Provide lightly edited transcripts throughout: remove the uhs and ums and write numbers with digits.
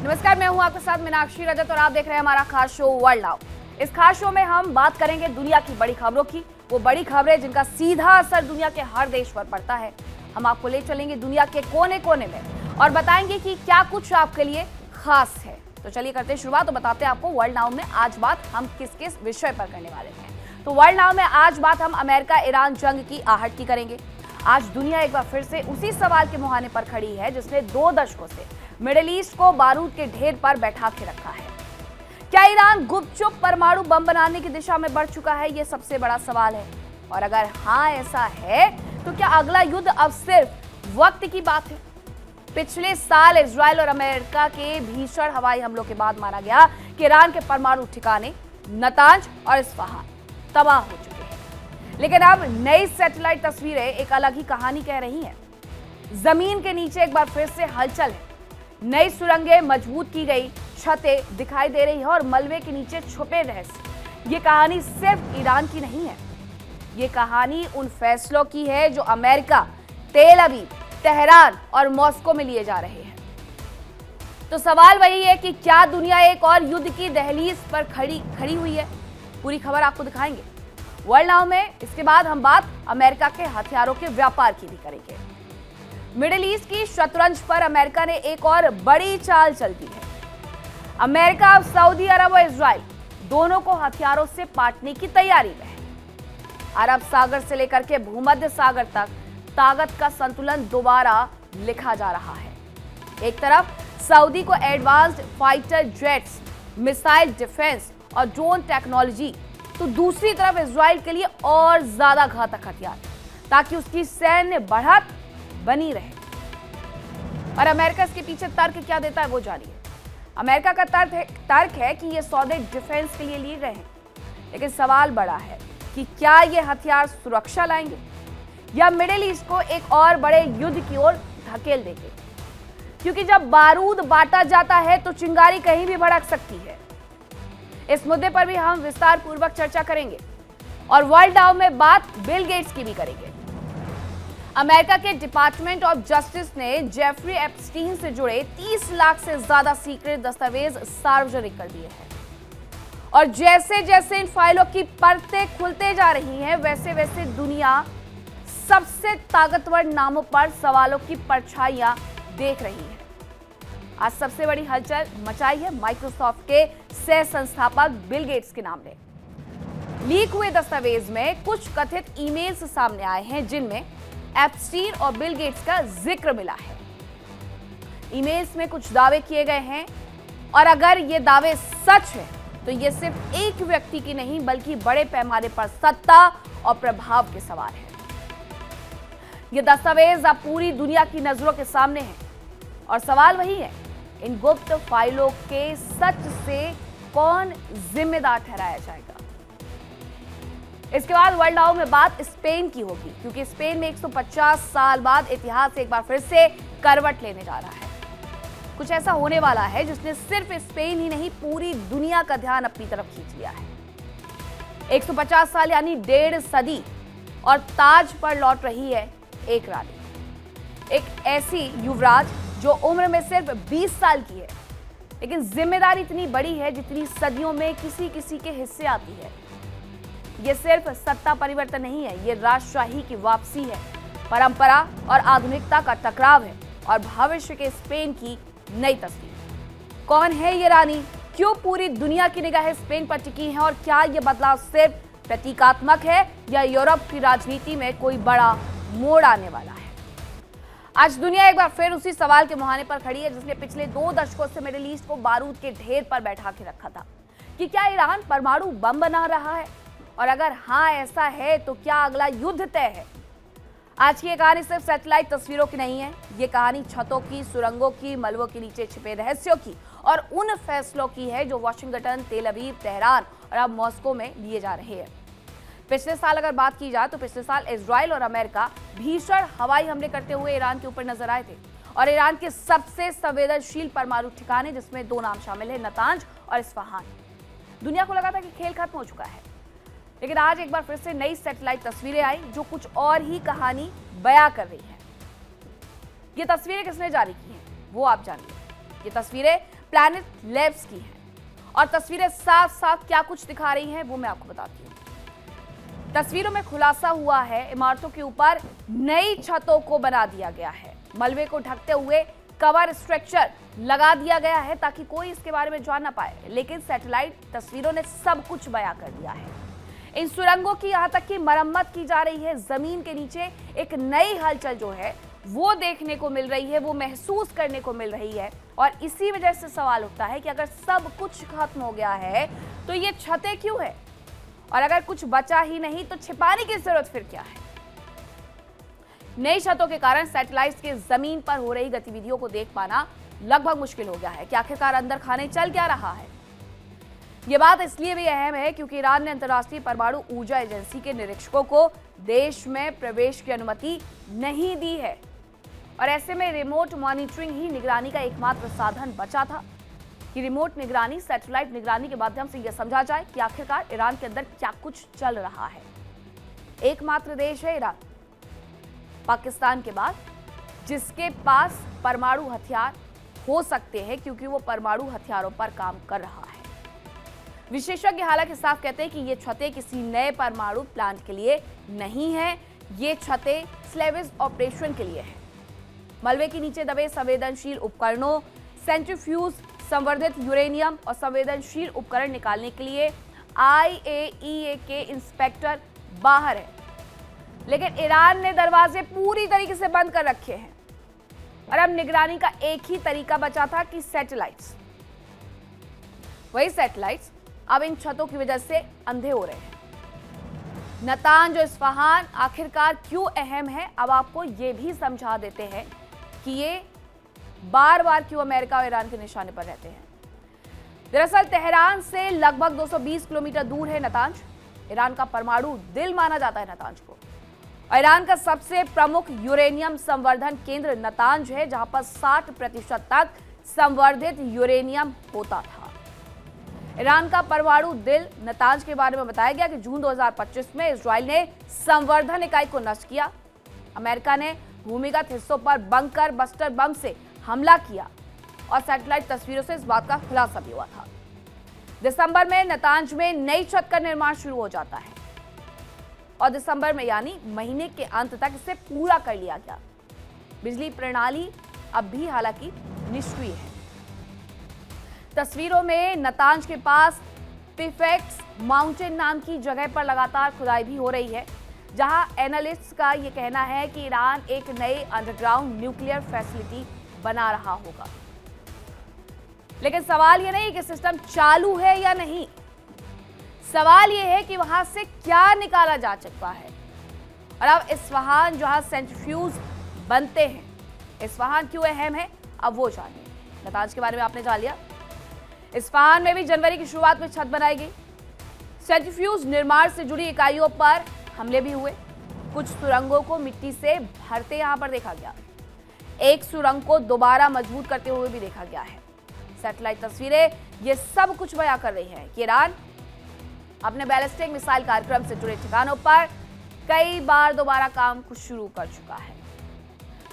नमस्कार, मैं हूं आपके साथ मीनाक्षी रजत और आप देख रहे हैं हमारा खास शो वर्ल्ड नाउ। इस खास शो में हम बात करेंगे दुनिया की बड़ी खबरों की, वो बड़ी खबरें जिनका सीधा असर दुनिया के हर देश पर पड़ता है। हम आपको ले चलेंगे दुनिया के कोने कोने में और बताएंगे कि क्या कुछ आपके लिए खास है। तो चलिए करते हैं शुरुआत। तो बताते हैं आपको वर्ल्ड नाउ में आज बात हम किस किस विषय पर करने वाले हैं। तो वर्ल्ड नाउ में आज बात हम अमेरिका ईरान जंग की आहट की करेंगे। आज दुनिया एक बार फिर से उसी सवाल के मुहाने पर खड़ी है जिसने 2 दशकों से मिडिल ईस्ट को बारूद के ढेर पर बैठा के रखा है। क्या ईरान गुपचुप परमाणु बम बनाने की दिशा में बढ़ चुका है? ये सबसे बड़ा सवाल है। और अगर हाँ ऐसा है तो क्या अगला युद्ध अब सिर्फ वक्त की बात है? पिछले साल इजराइल और अमेरिका के भीषण हवाई हमलों के बाद माना गया कि ईरान के परमाणु ठिकाने नतांज और इस्फहान तबाह हो चुके हैं। लेकिन अब नई सैटेलाइट तस्वीरें एक अलग ही कहानी कह रही हैं। जमीन के नीचे एक बार फिर से हलचल है। नई सुरंगें मजबूत की गई छतें दिखाई दे रही है और मलबे के नीचे छुपे रहस्य। ये कहानी सिर्फ ईरान की नहीं है, ये कहानी उन फैसलों की है जो अमेरिका, तेल अवीव, तेहरान और मॉस्को में लिए जा रहे हैं। तो सवाल वही है कि क्या दुनिया एक और युद्ध की दहलीज पर खड़ी हुई है? पूरी खबर आपको दिखाएंगे वर्ल्ड नाउ में। इसके बाद हम बात अमेरिका के हथियारों के व्यापार की भी करेंगे। मिडिल ईस्ट की शतरंज पर अमेरिका ने एक और बड़ी चाल चल दी है। अमेरिका अब सऊदी अरब और इजराइल दोनों को हथियारों से पाटने की तैयारी में है। अरब सागर से लेकर के भूमध्य सागर तक ताकत का संतुलन दोबारा लिखा जा रहा है। एक तरफ सऊदी को advanced fighter jets, missile defence और ड्रोन टेक्नोलॉजी, तो दूसरी तरफ इजराइल के लिए और ज्यादा घातक हथियार ताकि उसकी सैन्य बढ़त बनी रहे। और अमेरिका इसके पीछे तर्क क्या देता है वो जानिए। अमेरिका का तर्क है कि ये सौदे डिफेंस के लिए लिए गए हैं, लेकिन सवाल बड़ा है कि क्या ये हथियार सुरक्षा लाएंगे या मिडिल ईस्ट को एक और बड़े युद्ध की ओर धकेल देंगे? क्योंकि जब बारूद बांटा जाता है तो चिंगारी कहीं भी भड़क सकती है। इस मुद्दे पर भी हम विस्तार पूर्वक चर्चा करेंगे और वर्ल्ड नाउ में बात बिल गेट्स की भी करेंगे। अमेरिका के डिपार्टमेंट ऑफ जस्टिस ने जेफरी एप्स्टीन से जुड़े 30 लाख से ज्यादा सीक्रेट दस्तावेज सार्वजनिक कर दिए हैं। और जैसे जैसे इन फाइलों की परतें खुलते जा रही हैं, वैसे वैसे दुनिया सबसे ताकतवर नामों पर सवालों की परछाइयां देख रही है। आज सबसे बड़ी हलचल मचाई है माइक्रोसॉफ्ट के सह संस्थापक बिल गेट्स के नाम ने। लीक हुए दस्तावेज में कुछ कथित ईमेल्स सामने आए हैं जिनमें एप्स्टीन और बिल गेट्स का जिक्र मिला है। ईमेल्स में कुछ दावे किए गए हैं और अगर ये दावे सच है तो ये सिर्फ एक व्यक्ति की नहीं बल्कि बड़े पैमाने पर सत्ता और प्रभाव के सवाल है। ये दस्तावेज अब पूरी दुनिया की नजरों के सामने हैं और सवाल वही है, इन गुप्त फाइलों के सच से कौन जिम्मेदार ठहराया जाएगा? इसके बाद वर्ल्ड नाउ में बात स्पेन की होगी, क्योंकि स्पेन में 150 साल बाद इतिहास एक बार फिर से करवट लेने जा रहा है। कुछ ऐसा होने वाला है जिसने सिर्फ स्पेन ही नहीं पूरी दुनिया का ध्यान अपनी तरफ खींच लिया है। 150 साल यानी 1.5 सदी और ताज पर लौट रही है एक रानी, एक ऐसी युवराज जो उम्र में सिर्फ 20 साल की है, लेकिन जिम्मेदारी इतनी बड़ी है जितनी सदियों में किसी किसी के हिस्से आती है। ये सिर्फ सत्ता परिवर्तन नहीं है, ये राजशाही की वापसी है, परंपरा और आधुनिकता का टकराव है और भविष्य के स्पेन की नई तस्वीर। कौन है ये रानी? क्यों पूरी दुनिया की निगाहें स्पेन पर टिकी हैं और क्या ये बदलाव सिर्फ प्रतीकात्मक है या यूरोप की राजनीति में कोई बड़ा मोड़ आने वाला है? आज दुनिया एक बार फिर उसी सवाल के मुहाने पर खड़ी है जिसने पिछले 2 दशकों से मिडिल ईस्ट को बारूद के ढेर पर बैठा के रखा था कि क्या ईरान परमाणु बम बना रहा है, और अगर हाँ ऐसा है तो क्या अगला युद्ध तय है? आज की ये कहानी सिर्फ सैटेलाइट तस्वीरों की नहीं है, ये कहानी छतों की, सुरंगों की, मलबों के नीचे छिपे रहस्यों की और उन फैसलों की है जो वाशिंगटन, तेल अवीव, तेहरान और अब मॉस्को में लिए जा रहे हैं। पिछले साल अगर बात की जाए तो पिछले साल इजराइल और अमेरिका भीषण हवाई हमले करते हुए ईरान के ऊपर नजर आए थे और ईरान के सबसे संवेदनशील परमाणु ठिकाने, जिसमें 2 नाम शामिल है, नतांज और इस्फहान। दुनिया को लगा था कि खेल खत्म हो चुका है, लेकिन आज एक बार फिर से नई सैटेलाइट तस्वीरें आई जो कुछ और ही कहानी बयां कर रही है। ये तस्वीरें किसने जारी की हैं वो आप जानिए। ये तस्वीरें प्लैनेट लैब्स की हैं और तस्वीरें साफ साफ क्या कुछ दिखा रही हैं वो मैं आपको बताती हूँ। तस्वीरों में खुलासा हुआ है, इमारतों के ऊपर नई छतों को बना दिया गया है, मलबे को ढकते हुए कवर स्ट्रक्चर लगा दिया गया है ताकि कोई इसके बारे में जान ना पाए, लेकिन सैटेलाइट तस्वीरों ने सब कुछ बयां कर दिया है। इन सुरंगों की यहां तक कि मरम्मत की जा रही है, जमीन के नीचे एक नई हलचल जो है वो देखने को मिल रही है, वो महसूस करने को मिल रही है। और इसी वजह से सवाल उठता है कि अगर सब कुछ खत्म हो गया है तो ये छतें क्यों है, और अगर कुछ बचा ही नहीं तो छिपाने की जरूरत फिर क्या है। नई छतों के कारण सैटेलाइट के जमीन पर हो रही गतिविधियों को देख पाना लगभग मुश्किल हो गया है कि आखिरकार अंदर खाने चल क्या रहा है। यह बात इसलिए भी अहम है क्योंकि ईरान ने अंतर्राष्ट्रीय परमाणु ऊर्जा एजेंसी के निरीक्षकों को देश में प्रवेश की अनुमति नहीं दी है, और ऐसे में रिमोट मॉनिटरिंग ही निगरानी का एकमात्र साधन बचा था कि रिमोट निगरानी, सैटेलाइट निगरानी के माध्यम से यह समझा जाए कि आखिरकार ईरान के अंदर क्या कुछ चल रहा है। एकमात्र देश है ईरान, पाकिस्तान के बाद, जिसके पास परमाणु हथियार हो सकते हैं क्योंकि वो परमाणु हथियारों पर काम कर रहा है। विशेषज्ञ हालांकि साफ कहते हैं कि ये छतें किसी नए परमाणु प्लांट के लिए नहीं है, ये छतें स्लेवेज ऑपरेशन के लिए है। मलबे के नीचे दबे संवेदनशील उपकरणों, सेंट्रीफ्यूज, संवर्धित यूरेनियम और संवेदनशील उपकरण निकालने के लिए IAEA के इंस्पेक्टर बाहर है, लेकिन ईरान ने दरवाजे पूरी तरीके से बंद कर रखे हैं और अब निगरानी का एक ही तरीका बचा था कि सैटेलाइट्स, वही सैटेलाइट्स अब इन छतों की वजह से अंधे हो रहे हैं। नतांज और इस्फहान आखिरकार क्यों अहम है, अब आपको ये भी समझा देते हैं कि ये बार बार क्यों अमेरिका और ईरान के निशाने पर रहते हैं। दरअसल तेहरान से लगभग 220 किलोमीटर दूर है नतांज। ईरान का परमाणु दिल माना जाता है नतांज को, और ईरान का सबसे प्रमुख यूरेनियम संवर्धन केंद्र नतांज है, जहां पर 60% तक संवर्धित यूरेनियम होता था। ईरान का परमाणु दिल नतांज के बारे में बताया गया कि जून 2025 में इजराइल ने संवर्धन इकाई को नष्ट किया। अमेरिका ने भूमिगत हिस्सों पर बंकर बस्टर बम से हमला किया और सैटेलाइट तस्वीरों से इस बात का खुलासा भी हुआ था। दिसंबर में नतांज में नई छत का निर्माण शुरू हो जाता है और दिसंबर में यानी महीने के अंत तक इसे पूरा कर लिया गया। बिजली प्रणाली अब भी हालांकि निष्क्रिय है। तस्वीरों में नतांज के पास पिफेक्स माउंटेन नाम की जगह पर लगातार खुदाई भी हो रही है, जहां एनालिस्ट्स का यह कहना है कि ईरान एक नई अंडरग्राउंड न्यूक्लियर फैसिलिटी बना रहा होगा। लेकिन सवाल यह नहीं कि सिस्टम चालू है या नहीं, सवाल यह है कि वहां से क्या निकाला जा सकता है। और अब इस्फहान जहां सेंट्रीफ्यूज बनते हैं, इस्फहान क्यों अहम है अब वो जानिए। नतांज के बारे में आपने जान लिया। इस्फहान में भी जनवरी की शुरुआत में छत बनाई गई। सेंट्रीफ्यूज निर्माण से जुड़ी इकाइयों पर हमले भी हुए। कुछ सुरंगों को मिट्टी से भरते यहां पर देखा गया, एक सुरंग को दोबारा मजबूत करते हुए भी देखा गया है। सैटेलाइट तस्वीरें ये सब कुछ बयां कर रही हैं कि ईरान अपने बैलिस्टिक मिसाइल कार्यक्रम से जुड़े ठिकानों पर कई बार दोबारा काम कुछ शुरू कर चुका है।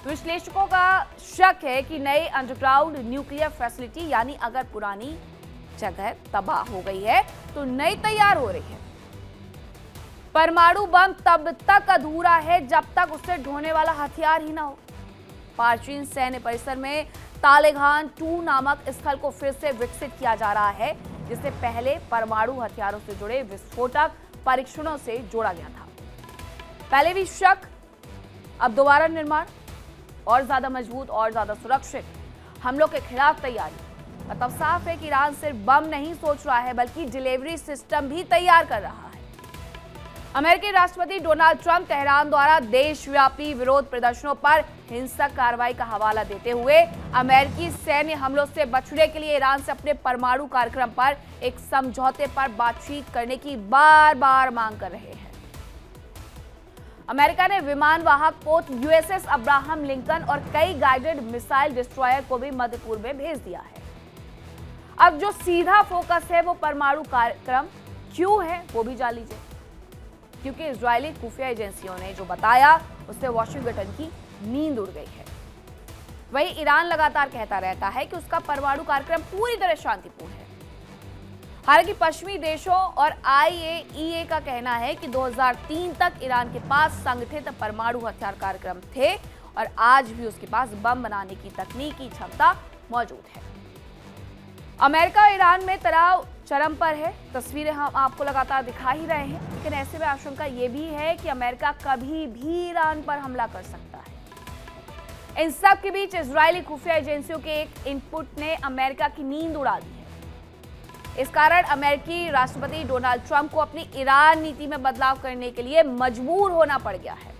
विश्लेषकों का शक है कि नई अंडरग्राउंड न्यूक्लियर फैसिलिटी, यानी अगर पुरानी जगह तबाह हो गई है तो नई तैयार हो रही है। परमाणु बम तब तक अधूरा है जब तक उससे ढोने वाला हथियार ही ना हो। प्राचीन सैन्य परिसर में तालेगान 2 नामक स्थल को फिर से विकसित किया जा रहा है, जिसे पहले परमाणु हथियारों से जुड़े विस्फोटक परीक्षणों से जोड़ा गया था। पहले भी शक, अब दोबारा निर्माण, और ज्यादा मजबूत और ज्यादा सुरक्षित हमलों के खिलाफ तैयारी। मतलब साफ है कि ईरान सिर्फ बम नहीं सोच रहा है बल्कि डिलीवरी सिस्टम भी तैयार कर रहा है। अमेरिकी राष्ट्रपति डोनाल्ड ट्रंप तेहरान द्वारा देशव्यापी विरोध प्रदर्शनों पर हिंसक कार्रवाई का हवाला देते हुए अमेरिकी सैन्य हमलों से बचने के लिए ईरान से अपने परमाणु कार्यक्रम पर एक समझौते पर बातचीत करने की बार बार मांग कर रहे हैं। अमेरिका ने विमान वाहक पोत USS अब्राहम लिंकन और कई गाइडेड मिसाइल डिस्ट्रॉयर को भी मध्य पूर्व में भेज दिया है। अब जो सीधा फोकस है वो परमाणु कार्यक्रम क्यों है वो भी जान लीजिए, क्योंकि इजरायली खुफिया एजेंसियों ने जो बताया उससे वॉशिंगटन की नींद उड़ गई है। वहीं ईरान लगातार कहता रहता है कि उसका परमाणु कार्यक्रम पूरी तरह शांतिपूर्ण है। हालांकि पश्चिमी देशों और IAEA का कहना है कि 2003 तक ईरान के पास संगठित परमाणु हथियार कार्यक्रम थे और आज भी उसके पास बम बनाने की तकनीकी क्षमता मौजूद है। अमेरिका और ईरान में तनाव चरम पर है। तस्वीरें हम आपको लगातार दिखा ही रहे हैं, लेकिन ऐसे में आशंका ये भी है कि अमेरिका कभी भी ईरान पर हमला कर सकता है। इन सब के बीच इजरायली खुफिया एजेंसियों के एक इनपुट ने अमेरिका की नींद उड़ा दी है। इस कारण अमेरिकी राष्ट्रपति डोनाल्ड ट्रंप को अपनी ईरान नीति में बदलाव करने के लिए मजबूर होना पड़ गया है।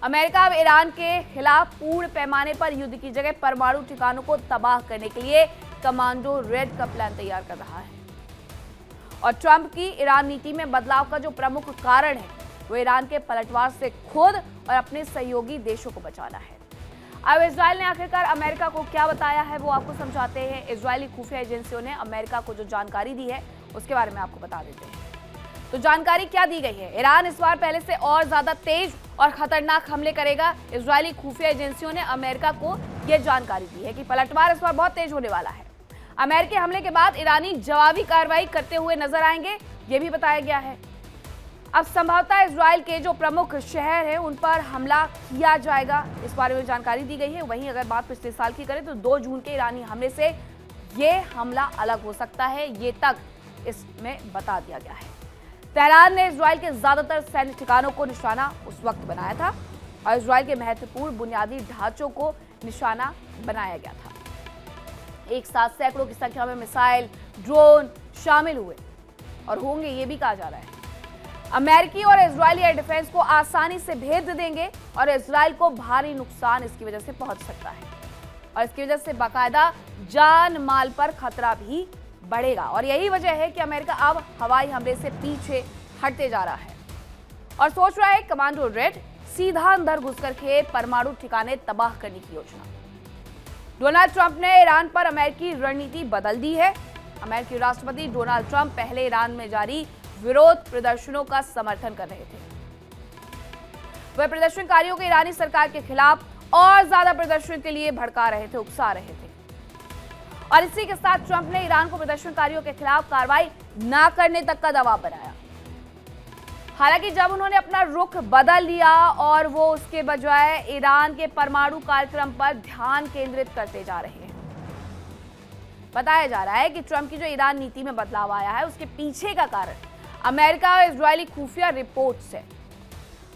अमेरिका अब ईरान के खिलाफ पूर्ण पैमाने पर युद्ध की जगह परमाणु ठिकानों को तबाह करने के लिए कमांडो रेड का प्लान तैयार कर रहा है। और ट्रंप की ईरान नीति में बदलाव का जो प्रमुख कारण है वो ईरान के पलटवार से खुद और अपने सहयोगी देशों को बचाना है। अब इजराइल ने आखिरकार अमेरिका को क्या बताया है वो आपको समझाते हैं। इजरायली खुफिया एजेंसियों ने अमेरिका को जो जानकारी दी है उसके बारे में आपको बता देते हैं। तो जानकारी क्या दी गई है? ईरान इस बार पहले से और ज्यादा तेज और खतरनाक हमले करेगा। इजरायली खुफिया एजेंसियों ने अमेरिका को यह जानकारी दी है कि पलटवार इस बार बहुत तेज होने वाला है। अमेरिकी हमले के बाद ईरानी जवाबी कार्रवाई करते हुए नजर आएंगे, ये भी बताया गया है। अब संभवतः इजराइल के जो प्रमुख शहर हैं उन पर हमला किया जाएगा, इस बारे में जानकारी दी गई है। वहीं अगर बात पिछले साल की करें तो 2 जून के ईरानी हमले से ये हमला अलग हो सकता है, ये तक इसमें बता दिया गया है। तेहरान ने इजराइल के ज्यादातर सैन्य ठिकानों को निशाना उस वक्त बनाया था और इजराइल के महत्वपूर्ण बुनियादी ढांचों को निशाना बनाया गया था। एक साथ सैकड़ों की संख्या में मिसाइल, ड्रोन शामिल हुए और होंगे, ये भी कहा जा रहा है। अमेरिकी और इजरायली एयर डिफेंस को आसानी से भेद देंगे और इजराइल को भारी नुकसान इसकी वजह से पहुंच सकता है और इसकी वजह से बाकायदा जान माल पर खतरा भी बढ़ेगा। और यही वजह है कि अमेरिका अब हवाई हमले से पीछे हटते जा रहा है और सोच रहा है कमांडो रेड सीधा अंदर घुस करके परमाणु ठिकाने तबाह करने की योजना। डोनाल्ड ट्रंप ने ईरान पर अमेरिकी रणनीति बदल दी है। अमेरिकी राष्ट्रपति डोनाल्ड ट्रंप पहले ईरान में जारी विरोध प्रदर्शनों का समर्थन कर रहे थे। वह प्रदर्शनकारियों को ईरानी सरकार के खिलाफ और ज्यादा प्रदर्शन के लिए भड़का रहे थे, उकसा रहे थे। और इसी के साथ ट्रंप ने ईरान को प्रदर्शनकारियों के खिलाफ कार्रवाई न करने तक का दबाव बनाया। हालांकि जब उन्होंने अपना रुख बदल लिया और वो उसके बजाय ईरान के परमाणु कार्यक्रम पर ध्यान केंद्रित करते जा रहे हैं। बताया जा रहा है कि ट्रंप की जो ईरान नीति में बदलाव आया है उसके पीछे का कारण अमेरिका और इजरायली खुफिया रिपोर्ट्स है।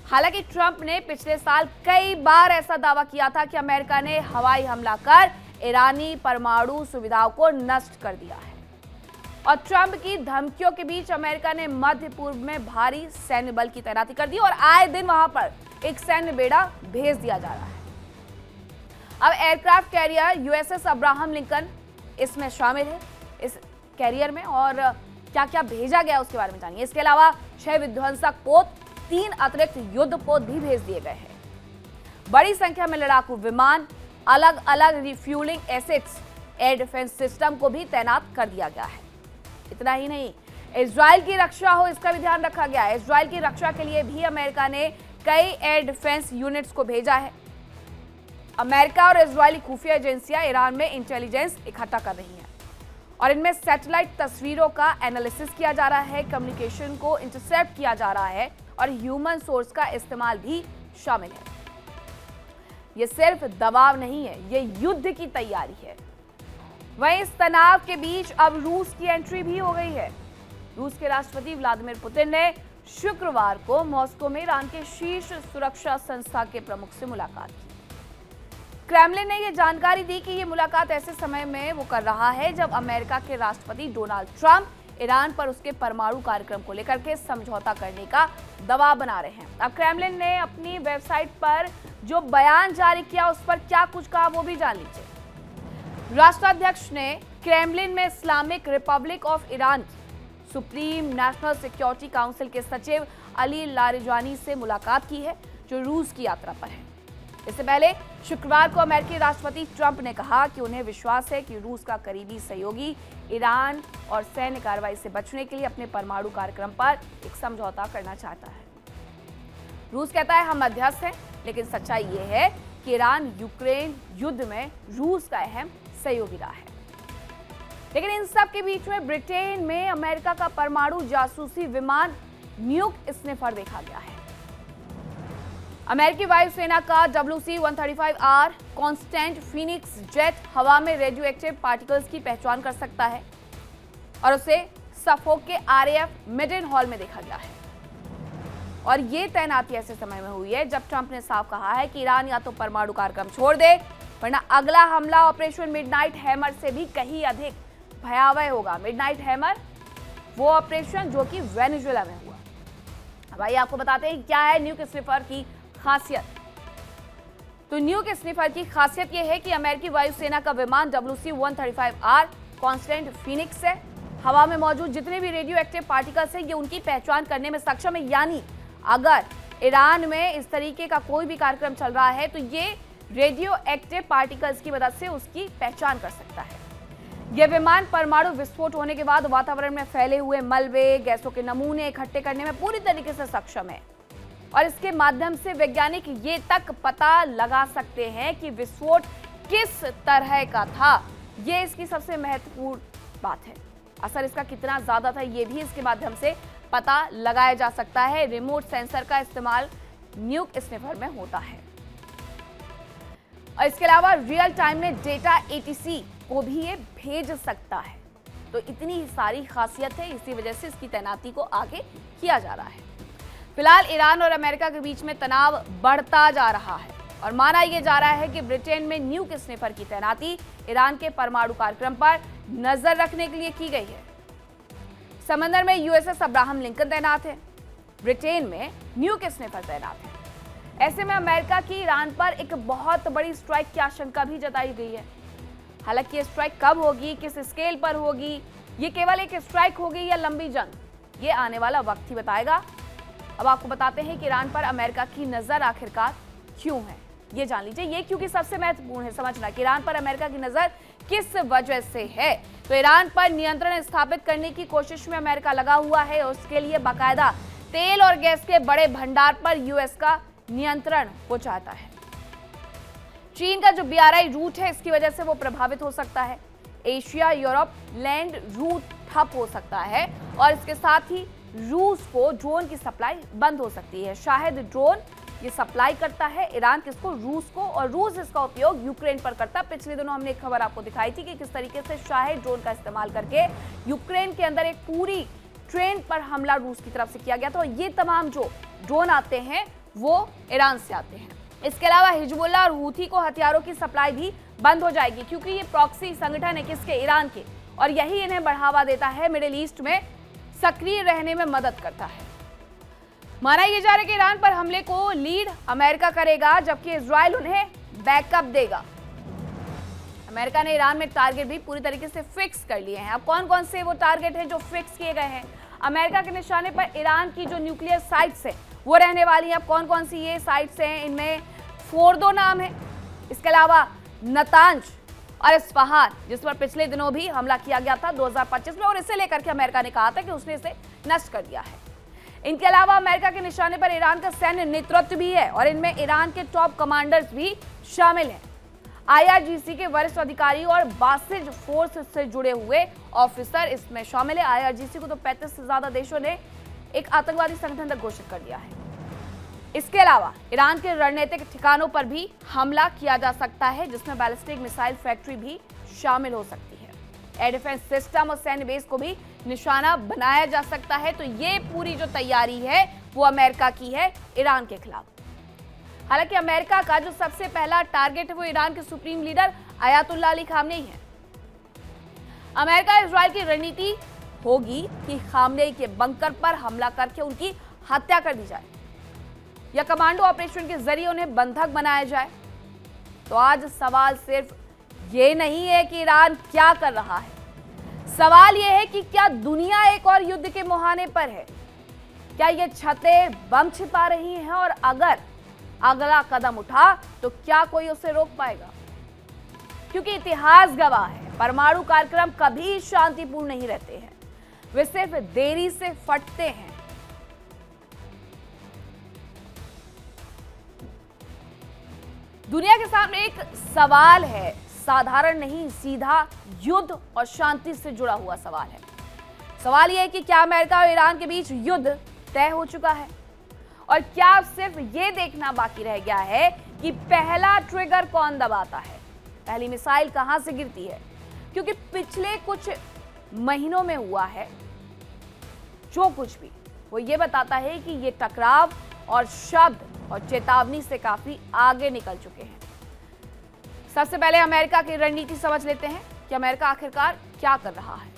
हालांकि ट्रंप ने पिछले साल कई बार ऐसा दावा किया था कि अमेरिका ने हवाई हमला कर ईरानी परमाणु सुविधाओं को नष्ट कर दिया है। और ट्रंप की धमकियों के बीच अमेरिका ने मध्य पूर्व में भारी सैन्य बल की तैनाती कर दी और आए दिन वहां पर एक सैन्य बेड़ा भेज दिया जा रहा है। अब aircraft carrier USS Abraham Lincoln इसमें शामिल है, इस कैरियर में, और क्या क्या भेजा गया उसके बारे में जानिए। इसके अलावा 6 विध्वंसक पोत, 3 अतिरिक्त युद्ध पोत भी भेज दिए गए हैं। बड़ी संख्या में लड़ाकू विमान, अलग अलग refuelling assets, air defence system को भी तैनात कर दिया गया है। इतना ही नहीं, इजराइल की रक्षा हो इसका भी ध्यान रखा गया है। इजराइल की रक्षा के लिए भी अमेरिका ने कई एयर डिफेंस यूनिट्स को भेजा है। अमेरिका और इजरायली खुफिया एजेंसियां ईरान में इंटेलिजेंस इकट्ठा कर रही हैं और इनमें सैटेलाइट तस्वीरों का एनालिसिस किया जा रहा है, कम्युनिकेशन को इंटरसेप्ट किया जा रहा है और ह्यूमन सोर्स का इस्तेमाल भी शामिल है। ये सिर्फ दबाव नहीं है, ये युद्ध की तैयारी है। वहीं इस तनाव के बीच अब रूस की एंट्री भी हो गई है। रूस के राष्ट्रपति व्लादिमीर पुतिन ने शुक्रवार को मॉस्को में ईरान के शीर्ष सुरक्षा संस्था के प्रमुख से मुलाकात की। क्रेमलिन ने यह जानकारी दी कि यह मुलाकात ऐसे समय में वो कर रहा है जब अमेरिका के राष्ट्रपति डोनाल्ड ट्रंप ईरान पर उसके परमाणु कार्यक्रम को लेकर के समझौता करने का दबाव बना रहे हैं। अब क्रेमलिन ने अपनी वेबसाइट पर जो बयान जारी किया उस पर क्या कुछ कहा वो भी जान लीजिए। राष्ट्राध्यक्ष ने क्रेमलिन में Islamic Republic of Iran supreme national security council के सचिव अली लारिजानी से मुलाकात की है, जो रूस की यात्रा पर है। इससे पहले शुक्रवार को अमेरिकी राष्ट्रपति ट्रंप ने कहा कि उन्हें विश्वास है कि रूस का करीबी सहयोगी ईरान और सैन्य कार्रवाई से बचने के लिए अपने परमाणु कार्यक्रम पर एक समझौता करना चाहता है। रूस कहता है हम मध्यस्थ हैं, लेकिन सच्चाई ये है कि ईरान यूक्रेन युद्ध में रूस का अहम सहयोगी रहा है। लेकिन इन सब के बीच में ब्रिटेन में अमेरिका का परमाणु जासूसी विमान न्यूक स्निफर देखा गया है। अमेरिकी वायुसेना का WC-135R कांस्टेंट फीनिक्स जेट हवा में रेडियो एक्टिव पार्टिकल्स की पहचान कर सकता है और उसे सफोक के RAF मिडन हॉल में देखा गया है। और ये तैनाती ऐसे समय में हुई है जब ट्रंप ने साफ कहा है कि ईरान या तो परमाणु कार्यक्रम छोड़ दे, वरना अगला हमला ऑपरेशन मिडनाइट हैमर से भी कहीं अधिक भयावह होगा। मिडनाइट हैमर वो ऑपरेशन जो कि वेनेजुएला में हुआ। अब आइए आपको बताते हैं क्या है न्यूक स्निफर की खासियत। तो न्यूक स्निफर की खासियत यह है कि अमेरिकी वायुसेना का विमान WC-135R कांस्टेंट फीनिक्स है। हवा में मौजूद जितने भी रेडियो एक्टिव पार्टिकल्स हैं ये उनकी पहचान करने में सक्षम है, यानी अगर ईरान में इस तरीके का कोई भी कार्यक्रम चल रहा है तो ये रेडियो एक्टिव पार्टिकल्स की मदद से उसकी पहचान कर सकता है। यह विमान परमाणु विस्फोट होने के बाद वातावरण में फैले हुए मलबे, गैसों के नमूने इकट्ठे करने में पूरी तरीके से सक्षम है और इसके माध्यम से वैज्ञानिक ये तक पता लगा सकते हैं कि विस्फोट किस तरह का था। ये इसकी सबसे महत्वपूर्ण बात है। असर इसका कितना ज्यादा था ये भी इसके माध्यम से पता लगाया जा सकता है। रिमोट सेंसर का इस्तेमाल न्यूक स्निफर में होता है और इसके अलावा रियल टाइम में डेटा ATC को भी ये भेज सकता है। तो इतनी सारी खासियत है, इसी वजह से इसकी तैनाती को आगे किया जा रहा है। फिलहाल ईरान और अमेरिका के बीच में तनाव बढ़ता जा रहा है और माना यह जा रहा है कि ब्रिटेन में न्यूक स्निफर की तैनाती ईरान के परमाणु कार्यक्रम पर नजर रखने के लिए की गई है। समंदर में USS अब्राहम लिंकन तैनात है, ब्रिटेन में न्यूक स्निफर तैनात है। ऐसे में अमेरिका की ईरान पर एक बहुत बड़ी स्ट्राइक की आशंका भी जताई गई है। हालांकि ये स्ट्राइक कब होगी, किस स्केल पर होगी, ये केवल एक स्ट्राइक होगी या लंबी जंग, ये आने वाला वक्त ही बताएगा। अब आपको बताते हैं कि ईरान पर अमेरिका की नजर आखिरकार क्यों है, ये जान लीजिए। ये क्योंकि सबसे महत्वपूर्ण है समझना कि ईरान पर अमेरिका की नजर किस वजह से है। तो ईरान पर नियंत्रण स्थापित करने की कोशिश में अमेरिका लगा हुआ है और उसके लिए बाकायदा तेल और गैस के बड़े भंडार पर यूएस का नियंत्रण वो चाहता है। चीन का जो BRI रूट है इसकी वजह से वो प्रभावित हो सकता है। एशिया यूरोप लैंड रूट ठप हो सकता है और इसके साथ ही रूस को ड्रोन की सप्लाई बंद हो सकती है। शायद ड्रोन ये सप्लाई करता है ईरान किसको, रूस को, और रूस इसका उपयोग यूक्रेन पर करता। पिछले दिनों हमने एक खबर आपको दिखाई थी कि किस तरीके से शायद ड्रोन का इस्तेमाल करके यूक्रेन के अंदर एक पूरी ट्रेन पर हमला रूस की तरफ से किया गया था। ये तमाम जो ड्रोन आते हैं वो ईरान से आते हैं। इसके अलावा हिजबुल्लाह और हूथी को हथियारों की सप्लाई भी बंद हो जाएगी क्योंकि ये प्रॉक्सी संगठन है किसके, ईरान के, और यही इन्हें बढ़ावा देता है, मिडिल ईस्ट में सक्रिय रहने में मदद करता है। माना यह जा रहा है कि ईरान पर हमले को लीड अमेरिका करेगा जबकि इजराइल उन्हें बैकअप देगा। अमेरिका ने ईरान में टारगेट भी पूरी तरीके से फिक्स कर लिए हैं। अब कौन कौन से वो टारगेट हैं जो फिक्स किए गए हैं? अमेरिका के निशाने पर ईरान की जो न्यूक्लियर साइट्स हैं वो रहने वाली हैं। अब कौन कौन सी ये साइट्स हैं? इनमें फोर्दो नाम है, इसके अलावा नतांज और इस्फहान, जिस पर पिछले दिनों भी हमला किया गया था 2025 में, और इसे लेकर के अमेरिका ने कहा था कि उसने इसे नष्ट कर दिया है। इनके अलावा अमेरिका के निशाने पर ईरान का सैन्य नेतृत्व भी है और इनमें ईरान के टॉप कमांडर्स भी शामिल हैं। IRGC के वरिष्ठ अधिकारी और बासिज फोर्स से जुड़े हुए ऑफिसर इसमें शामिल है। IRGC को तो 35 से ज्यादा देशों ने एक आतंकवादी संगठन तक घोषित कर दिया है। इसके अलावा ईरान के रणनीतिक ठिकानों पर भी हमला किया जा सकता है जिसमें बैलिस्टिक मिसाइल फैक्ट्री भी शामिल हो सकती है। एयर डिफेंस सिस्टम और सैन्य बेस को भी निशाना बनाया जा सकता है। तो ये पूरी जो तैयारी है वो अमेरिका की है ईरान के खिलाफ। हालांकि अमेरिका का जो सबसे पहला टारगेट है वो ईरान के supreme leader Ayatollah Ali Khamenei है। अमेरिका इजराइल की रणनीति होगी कि खामनेई के बंकर पर हमला करके उनकी हत्या कर दी जाए या कमांडो ऑपरेशन के जरिए उन्हें बंधक बनाया जाए। तो आज सवाल सिर्फ ये नहीं है कि ईरान क्या कर रहा है, सवाल यह है कि क्या दुनिया एक और युद्ध के मुहाने पर है? क्या ये छतें बम छिपा रही हैं और अगर अगला कदम उठा तो क्या कोई उसे रोक पाएगा? क्योंकि इतिहास गवाह है, परमाणु कार्यक्रम कभी शांतिपूर्ण नहीं रहते हैं, वे सिर्फ देरी से फटते हैं। दुनिया के सामने एक सवाल है, साधारण नहीं, सीधा युद्ध और शांति से जुड़ा हुआ सवाल है। सवाल यह है कि क्या अमेरिका और ईरान के बीच युद्ध तय हो चुका है और क्या अब सिर्फ ये देखना बाकी रह गया है कि पहला ट्रिगर कौन दबाता है, पहली मिसाइल कहां से गिरती है। क्योंकि पिछले कुछ महीनों में हुआ है जो कुछ भी, वो ये बताता है कि ये टकराव और शब्द और चेतावनी से काफी आगे निकल चुके हैं। सबसे पहले अमेरिका की रणनीति समझ लेते हैं कि अमेरिका आखिरकार क्या कर रहा है।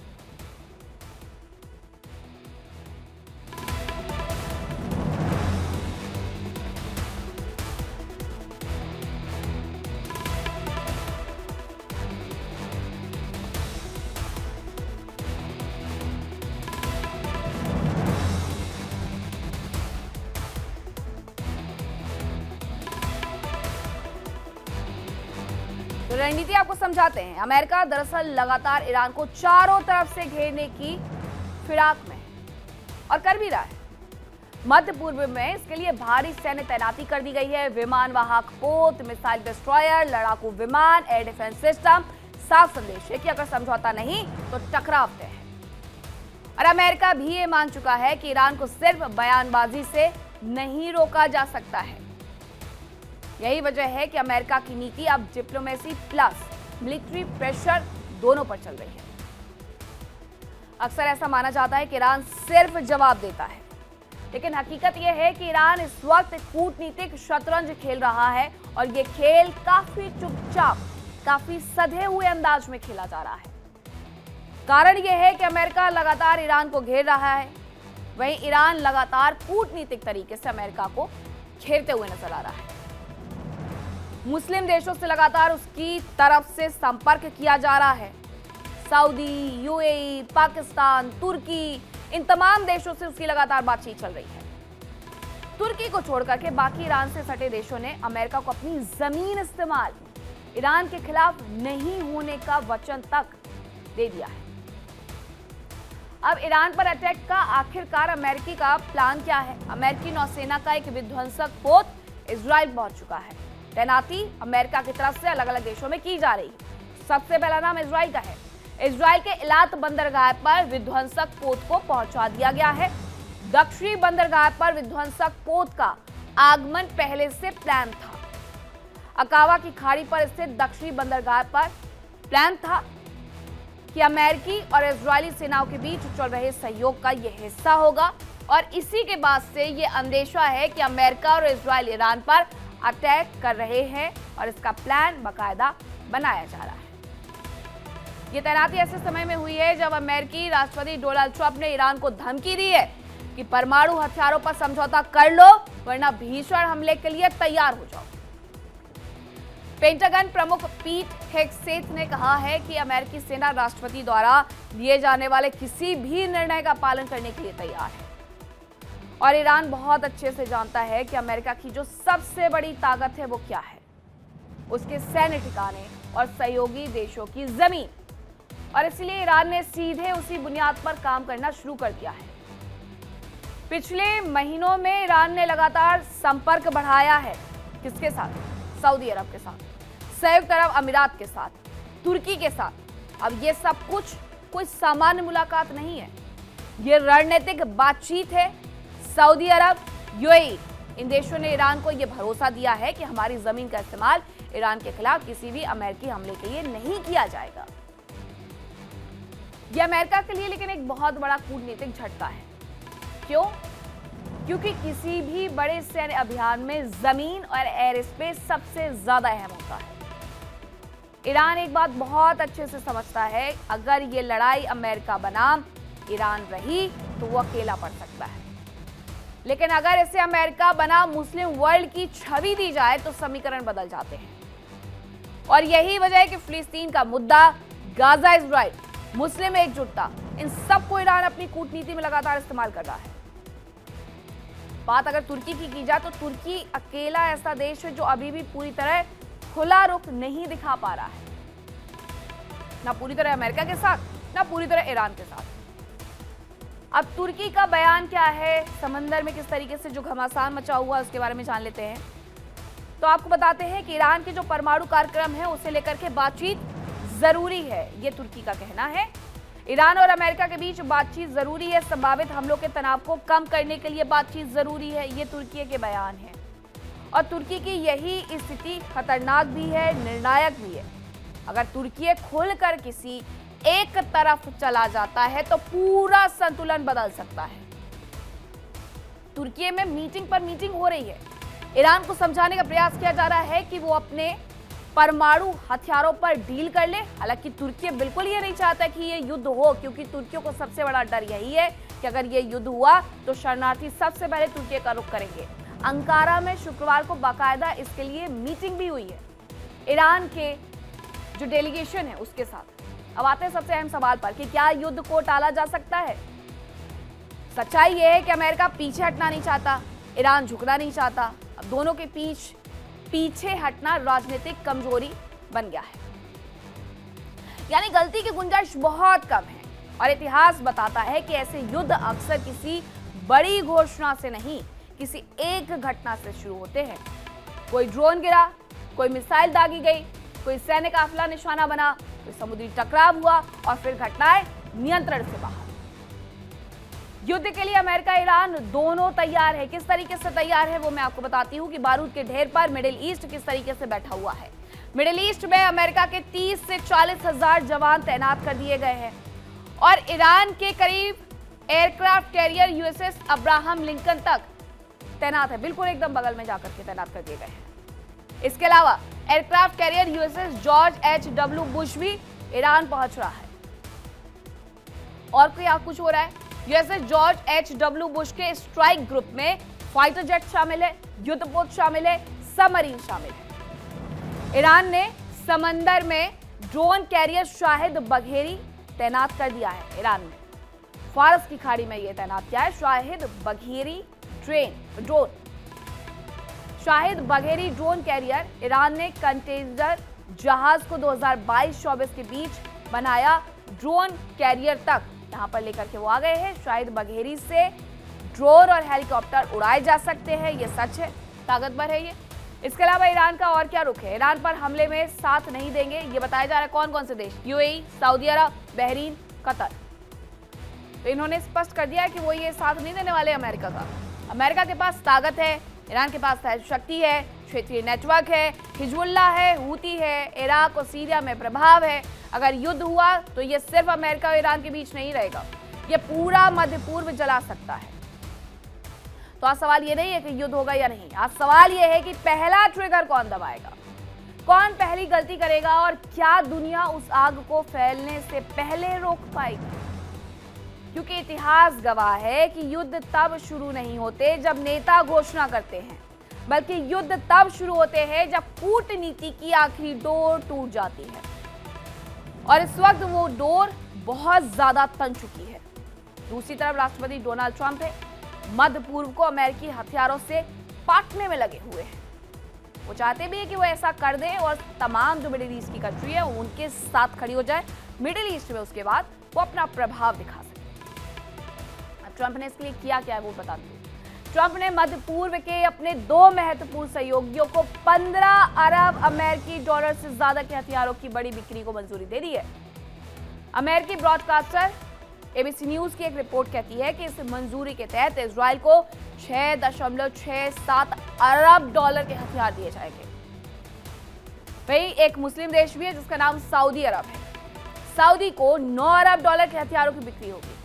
तो रणनीति आपको समझाते हैं। अमेरिका दरअसल लगातार ईरान को चारों तरफ से घेरने की फिराक में है और कर भी रहा है। मध्य पूर्व में इसके लिए भारी सैन्य तैनाती कर दी गई है। विमान वाहक पोत, मिसाइल डिस्ट्रॉयर, लड़ाकू विमान, एयर डिफेंस सिस्टम। साफ संदेश है कि अगर समझौता नहीं तो टकराव तय है। और अमेरिका भी ये मान चुका है कि ईरान को सिर्फ बयानबाजी से नहीं रोका जा सकता है। यही वजह है कि अमेरिका की नीति अब डिप्लोमेसी प्लस मिलिट्री प्रेशर दोनों पर चल रही है। अक्सर ऐसा माना जाता है कि ईरान सिर्फ जवाब देता है, लेकिन हकीकत यह है कि ईरान इस वक्त कूटनीतिक शतरंज खेल रहा है और ये खेल काफी चुपचाप, काफी सधे हुए अंदाज में खेला जा रहा है। कारण यह है कि अमेरिका लगातार ईरान को घेर रहा है, वहीं ईरान लगातार कूटनीतिक तरीके से अमेरिका को घेरते हुए नजर आ रहा है। मुस्लिम देशों से लगातार उसकी तरफ से संपर्क किया जा रहा है। सऊदी, यूएई, पाकिस्तान, तुर्की, इन तमाम देशों से उसकी लगातार बातचीत चल रही है। तुर्की को छोड़कर के बाकी ईरान से सटे देशों ने अमेरिका को अपनी जमीन इस्तेमाल ईरान के खिलाफ नहीं होने का वचन तक दे दिया है। अब ईरान पर अटैक का आखिरकार अमेरिकी का प्लान क्या है? अमेरिकी नौसेना का एक विध्वंसक पोत इजराइल पहुंच चुका है। तैनाती अमेरिका की तरफ से अलग अलग देशों में की जा रही है। सबसे पहला नाम इजराइल का है। इजराइल के इलात बंदरगाह पर विध्वंसक पोत को पहुंचा दिया गया है। दक्षिणी बंदरगाह पर विध्वंसक पोत का आगमन पहले से प्लान था। अकावा की खाड़ी पर स्थित दक्षिणी बंदरगाह पर प्लान था कि अमेरिकी और इजरायली सेनाओं के बीच चल रहे सहयोग का यह हिस्सा होगा और इसी के बाद से यह अंदेशा है कि अमेरिका और इजराइल ईरान पर अटैक कर रहे हैं और इसका प्लान बाकायदा बनाया जा रहा है। ये तैनाती ऐसे समय में हुई है जब अमेरिकी राष्ट्रपति डोनाल्ड ट्रंप ने ईरान को धमकी दी है कि परमाणु हथियारों पर समझौता कर लो वरना भीषण हमले के लिए तैयार हो जाओ। पेंटागन प्रमुख पीट हेग्सेथ ने कहा है कि अमेरिकी सेना राष्ट्रपति द्वारा दिए जाने वाले किसी भी निर्णय का पालन करने के लिए तैयार है और ईरान बहुत अच्छे से जानता है कि अमेरिका की जो सबसे बड़ी ताकत है वो क्या है, उसके सैन्य ठिकाने और सहयोगी देशों की जमीन। और इसलिए ईरान ने सीधे उसी बुनियाद पर काम करना शुरू कर दिया है। पिछले महीनों में ईरान ने लगातार संपर्क बढ़ाया है। किसके साथ? सऊदी अरब के साथ, संयुक्त अरब अमीरात के साथ, तुर्की के साथ। अब ये सब कुछ कोई सामान्य मुलाकात नहीं है, ये रणनीतिक बातचीत है। सऊदी अरब, यूएई, इन देशों ने ईरान को यह भरोसा दिया है कि हमारी जमीन का इस्तेमाल ईरान के खिलाफ किसी भी अमेरिकी हमले के लिए नहीं किया जाएगा। यह अमेरिका के लिए लेकिन एक बहुत बड़ा कूटनीतिक झटका है। क्यों? क्योंकि किसी भी बड़े सैन्य अभियान में जमीन और एयर स्पेस सबसे ज्यादा अहम होता है। ईरान एक बात बहुत अच्छे से समझता है, अगर ये लड़ाई अमेरिका बनाम ईरान रही तो वो अकेला पड़ सकता है, लेकिन अगर इसे अमेरिका बनाम मुस्लिम वर्ल्ड की छवि दी जाए तो समीकरण बदल जाते हैं। और यही वजह है कि फिलिस्तीन का मुद्दा, गाजा, इजराइल, मुस्लिम एकजुटता, इन सबको ईरान अपनी कूटनीति में लगातार इस्तेमाल कर रहा है। बात अगर तुर्की की जाए तो तुर्की अकेला ऐसा देश है जो अभी भी पूरी तरह खुला रुख नहीं दिखा पा रहा है, ना पूरी तरह अमेरिका के साथ, ना पूरी तरह ईरान के साथ। अब तुर्की का बयान क्या है, समंदर में किस तरीके से जो घमासान मचा हुआ है उसके बारे में जान लेते हैं। तो आपको बताते हैं कि ईरान के जो परमाणु कार्यक्रम है उसे लेकर के बातचीत जरूरी है, ये तुर्की का कहना है। ईरान और अमेरिका के बीच बातचीत जरूरी है, संभावित हमलों के तनाव को कम करने के लिए बातचीत जरूरी है, ये तुर्की के बयान है। और तुर्की की यही स्थिति खतरनाक भी है, निर्णायक भी है। अगर तुर्की खुलकर किसी एक तरफ चला जाता है तो पूरा संतुलन बदल सकता है। तुर्की में मीटिंग पर मीटिंग हो रही है। ईरान को समझाने का प्रयास किया जा रहा है कि वो अपने परमाणु हथियारों पर डील कर ले। हालांकि तुर्की बिल्कुल ये नहीं चाहता कि ये युद्ध हो, क्योंकि तुर्कियों को सबसे बड़ा डर यही है कि अगर ये युद्ध हुआ तो शरणार्थी सबसे पहले तुर्की का रुख करेंगे। अंकारा में शुक्रवार को बाकायदा इसके लिए मीटिंग भी हुई है ईरान के जो डेलीगेशन है उसके साथ। अब आते हैं सबसे अहम सवाल पर कि क्या युद्ध को टाला जा सकता है। सच्चाई यह है कि अमेरिका पीछे हटना नहीं चाहता, ईरान झुकना नहीं चाहता। अब दोनों के पीछे हटना राजनीतिक कमजोरी बन गया है, यानी गलती की गुंजाइश बहुत कम है। और इतिहास बताता है कि ऐसे युद्ध अक्सर किसी बड़ी घोषणा से नहीं, किसी एक घटना से शुरू होते हैं। कोई ड्रोन गिरा, कोई मिसाइल दागी गई, कोई सैन्य काफिला निशाना बना, कोई समुद्री टकराव हुआ और फिर घटनाएं नियंत्रण से बाहर। युद्ध के लिए अमेरिका ईरान दोनों तैयार है। किस तरीके से तैयार है वो मैं आपको बताती हूं कि बारूद के ढेर पर मिडिल ईस्ट किस तरीके से बैठा हुआ है। मिडिल ईस्ट में अमेरिका के 30 से 40 हजार जवान तैनात कर दिए गए हैं और ईरान के करीब aircraft carrier USS Abraham Lincoln तक तैनात है, बिल्कुल एकदम बगल में जाकर के तैनात कर दिए गए हैं। इसके अलावा aircraft carrier USS George H.W. Bush भी ईरान पहुंच रहा है। और क्या कुछ हो रहा है, यूएसएस जॉर्ज H.W. बुश के स्ट्राइक ग्रुप में फाइटर जेट शामिल है, युद्धपोत शामिल है, सबमरीन शामिल है। ईरान ने समंदर में ड्रोन कैरियर शाहिद बघेरी तैनात कर दिया है। ईरान ने फारस की खाड़ी में यह तैनात किया है Shahid Bagheri drone. Shahid Bagheri drone carrier Iran ने कंटेनर जहाज को 2022-24 के बीच बनाया ड्रोन कैरियर तक यहां पर लेकर के वो आ गए हैं। शाहिद बघेरी से ड्रोन और हेलीकॉप्टर उड़ाए जा सकते हैं, ये सच है, ताकतवर है ये। इसके अलावा ईरान का और क्या रुख है, ईरान पर हमले में साथ नहीं देंगे ये बताया जा रहा है। कौन कौन से देश, यूएई, सऊदी अरब, बहरीन, कतर। तो इन्होंने स्पष्ट कर दिया है कि वो ये साथ नहीं देने वाले अमेरिका का। अमेरिका के पास ताकत है, ईरान के पास शक्ति है, क्षेत्रीय नेटवर्क है, हिजबुल्लाह है, हूती है, इराक और सीरिया में प्रभाव है। अगर युद्ध हुआ तो ये सिर्फ अमेरिका और ईरान के बीच नहीं रहेगा, ये पूरा मध्य पूर्व जला सकता है। तो आज सवाल ये नहीं है कि युद्ध होगा या नहीं, आज सवाल ये है कि पहला ट्रिगर कौन दबाएगा, कौन पहली गलती करेगा और क्या दुनिया उस आग को फैलने से पहले रोक पाएगी। क्योंकि इतिहास गवाह है कि युद्ध तब शुरू नहीं होते जब नेता घोषणा करते हैं, बल्कि युद्ध तब शुरू होते हैं जब कूटनीति की आखिरी डोर टूट जाती है। और इस वक्त वो डोर बहुत ज्यादा तन चुकी है। दूसरी तरफ राष्ट्रपति डोनाल्ड ट्रंप है, मध्य पूर्व को अमेरिकी हथियारों से पाटने में लगे हुए हैं। वो चाहते भी है कि वो ऐसा कर दें और तमाम जो मिडिल ईस्ट की कंट्री है उनके साथ खड़ी हो जाए मिडिल ईस्ट में, उसके बाद वो अपना प्रभाव दिखा सके। ट्रंप ने इसके लिए किया क्या है वो बता दूं। ट्रंप ने मध्य पूर्व के अपने 2 महत्वपूर्ण सहयोगियों को 15 अरब अमेरिकी डॉलर से ज्यादा के हथियारों की बड़ी बिक्री को मंजूरी दे दी है। अमेरिकी ब्रॉडकास्टर एबीसी न्यूज की एक रिपोर्ट कहती है कि इस मंजूरी के तहत इजराइल को 6.67 अरब डॉलर के हथियार दिए जाएंगे। वही एक मुस्लिम देश भी है जिसका नाम सऊदी अरब है। सऊदी को 9 अरब डॉलर के हथियारों की बिक्री होगी।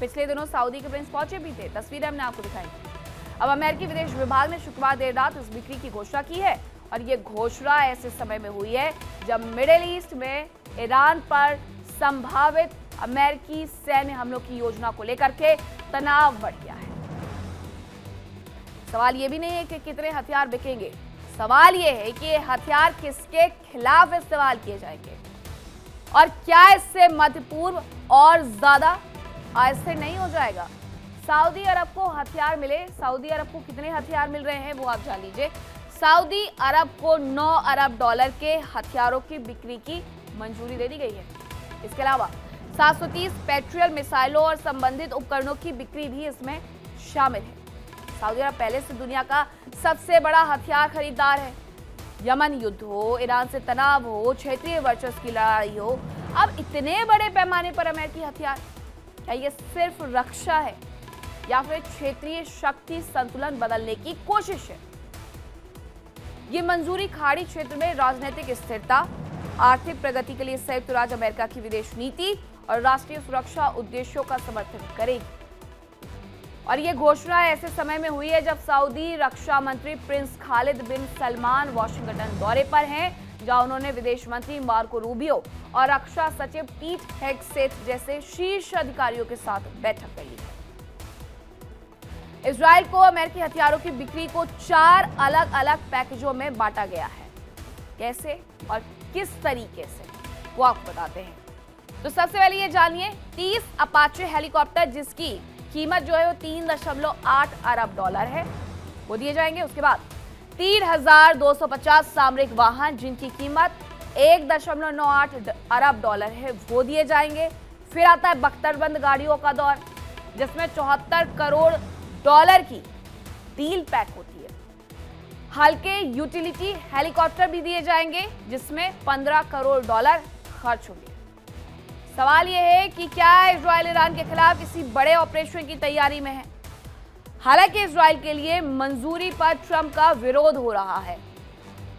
पिछले दिनों सऊदी के प्रिंस पहुंचे भी थे, तस्वीरें हमने आपको दिखाई। अब अमेरिकी विदेश विभाग ने शुक्रवार देर रात इस बिक्री की घोषणा की है और ये घोषणा ऐसे समय में हुई है जब मिडिल ईस्ट में ईरान पर संभावित अमेरिकी सैन्य हमलों की योजना को लेकर के तनाव बढ़ गया है। सवाल ये भी नहीं है कि कितने हथियार बिकेंगे, सवाल ये है कि ये हथियार किसके खिलाफ इस्तेमाल किए जाएंगे और क्या इससे मध्य पूर्व और ज्यादा अस्थिर नहीं हो जाएगा। सऊदी अरब को हथियार मिले, सऊदी अरब को कितने हथियार मिल रहे हैं वो आप जान लीजिए। सऊदी अरब को 9 अरब डॉलर के हथियारों की बिक्री की मंजूरी दे दी गई है। इसके अलावा 730 पेट्रियट मिसाइलों और संबंधित उपकरणों की बिक्री भी इसमें शामिल है। सऊदी अरब पहले से दुनिया का सबसे बड़ा हथियार खरीदार है। यमन युद्ध हो, ईरान से तनाव हो, क्षेत्रीय वर्चस्व की लड़ाई हो, अब इतने बड़े पैमाने पर अमेरिकी हथियार, क्या ये सिर्फ रक्षा है या फिर क्षेत्रीय शक्ति संतुलन बदलने की कोशिश है? ये मंजूरी खाड़ी क्षेत्र में राजनीतिक स्थिरता, आर्थिक प्रगति के लिए संयुक्त राज्य अमेरिका की विदेश नीति और राष्ट्रीय सुरक्षा उद्देश्यों का समर्थन करेगी। और ये घोषणा ऐसे समय में हुई है जब सऊदी रक्षा मंत्री प्रिंस खालिद बिन सलमान वाशिंगटन दौरे पर हैं, जहां उन्होंने विदेश मंत्री मार्को रूबियो और रक्षा सचिव पीट हेगसेथ जैसे शीर्ष अधिकारियों के साथ बैठक कर ली है। इजराइल को अमेरिकी हथियारों की बिक्री को 4 अलग अलग पैकेजों में बांटा गया है। कैसे और किस तरीके से, वो आपको बताते हैं। तो सबसे पहले ये जानिए, 30 अपाचे हेलीकॉप्टर जिसकी कीमत जो है वो 3.8 अरब डॉलर है, वो दिए जाएंगे। उसके बाद 3,250 सामरिक वाहन जिनकी कीमत 1.98 अरब डॉलर है, वो दिए जाएंगे। फिर आता है बख्तरबंद गाड़ियों का दौर, जिसमें 74 करोड़ डॉलर की डील पैक होती है। हल्के यूटिलिटी हेलीकॉप्टर भी दिए जाएंगे, जिसमें 15 करोड़ डॉलर खर्च होंगे। सवाल यह है कि क्या इजराइल ईरान के खिलाफ किसी बड़े ऑपरेशन की तैयारी में है? हालांकि इजराइल के लिए मंजूरी पर ट्रंप का विरोध हो रहा है।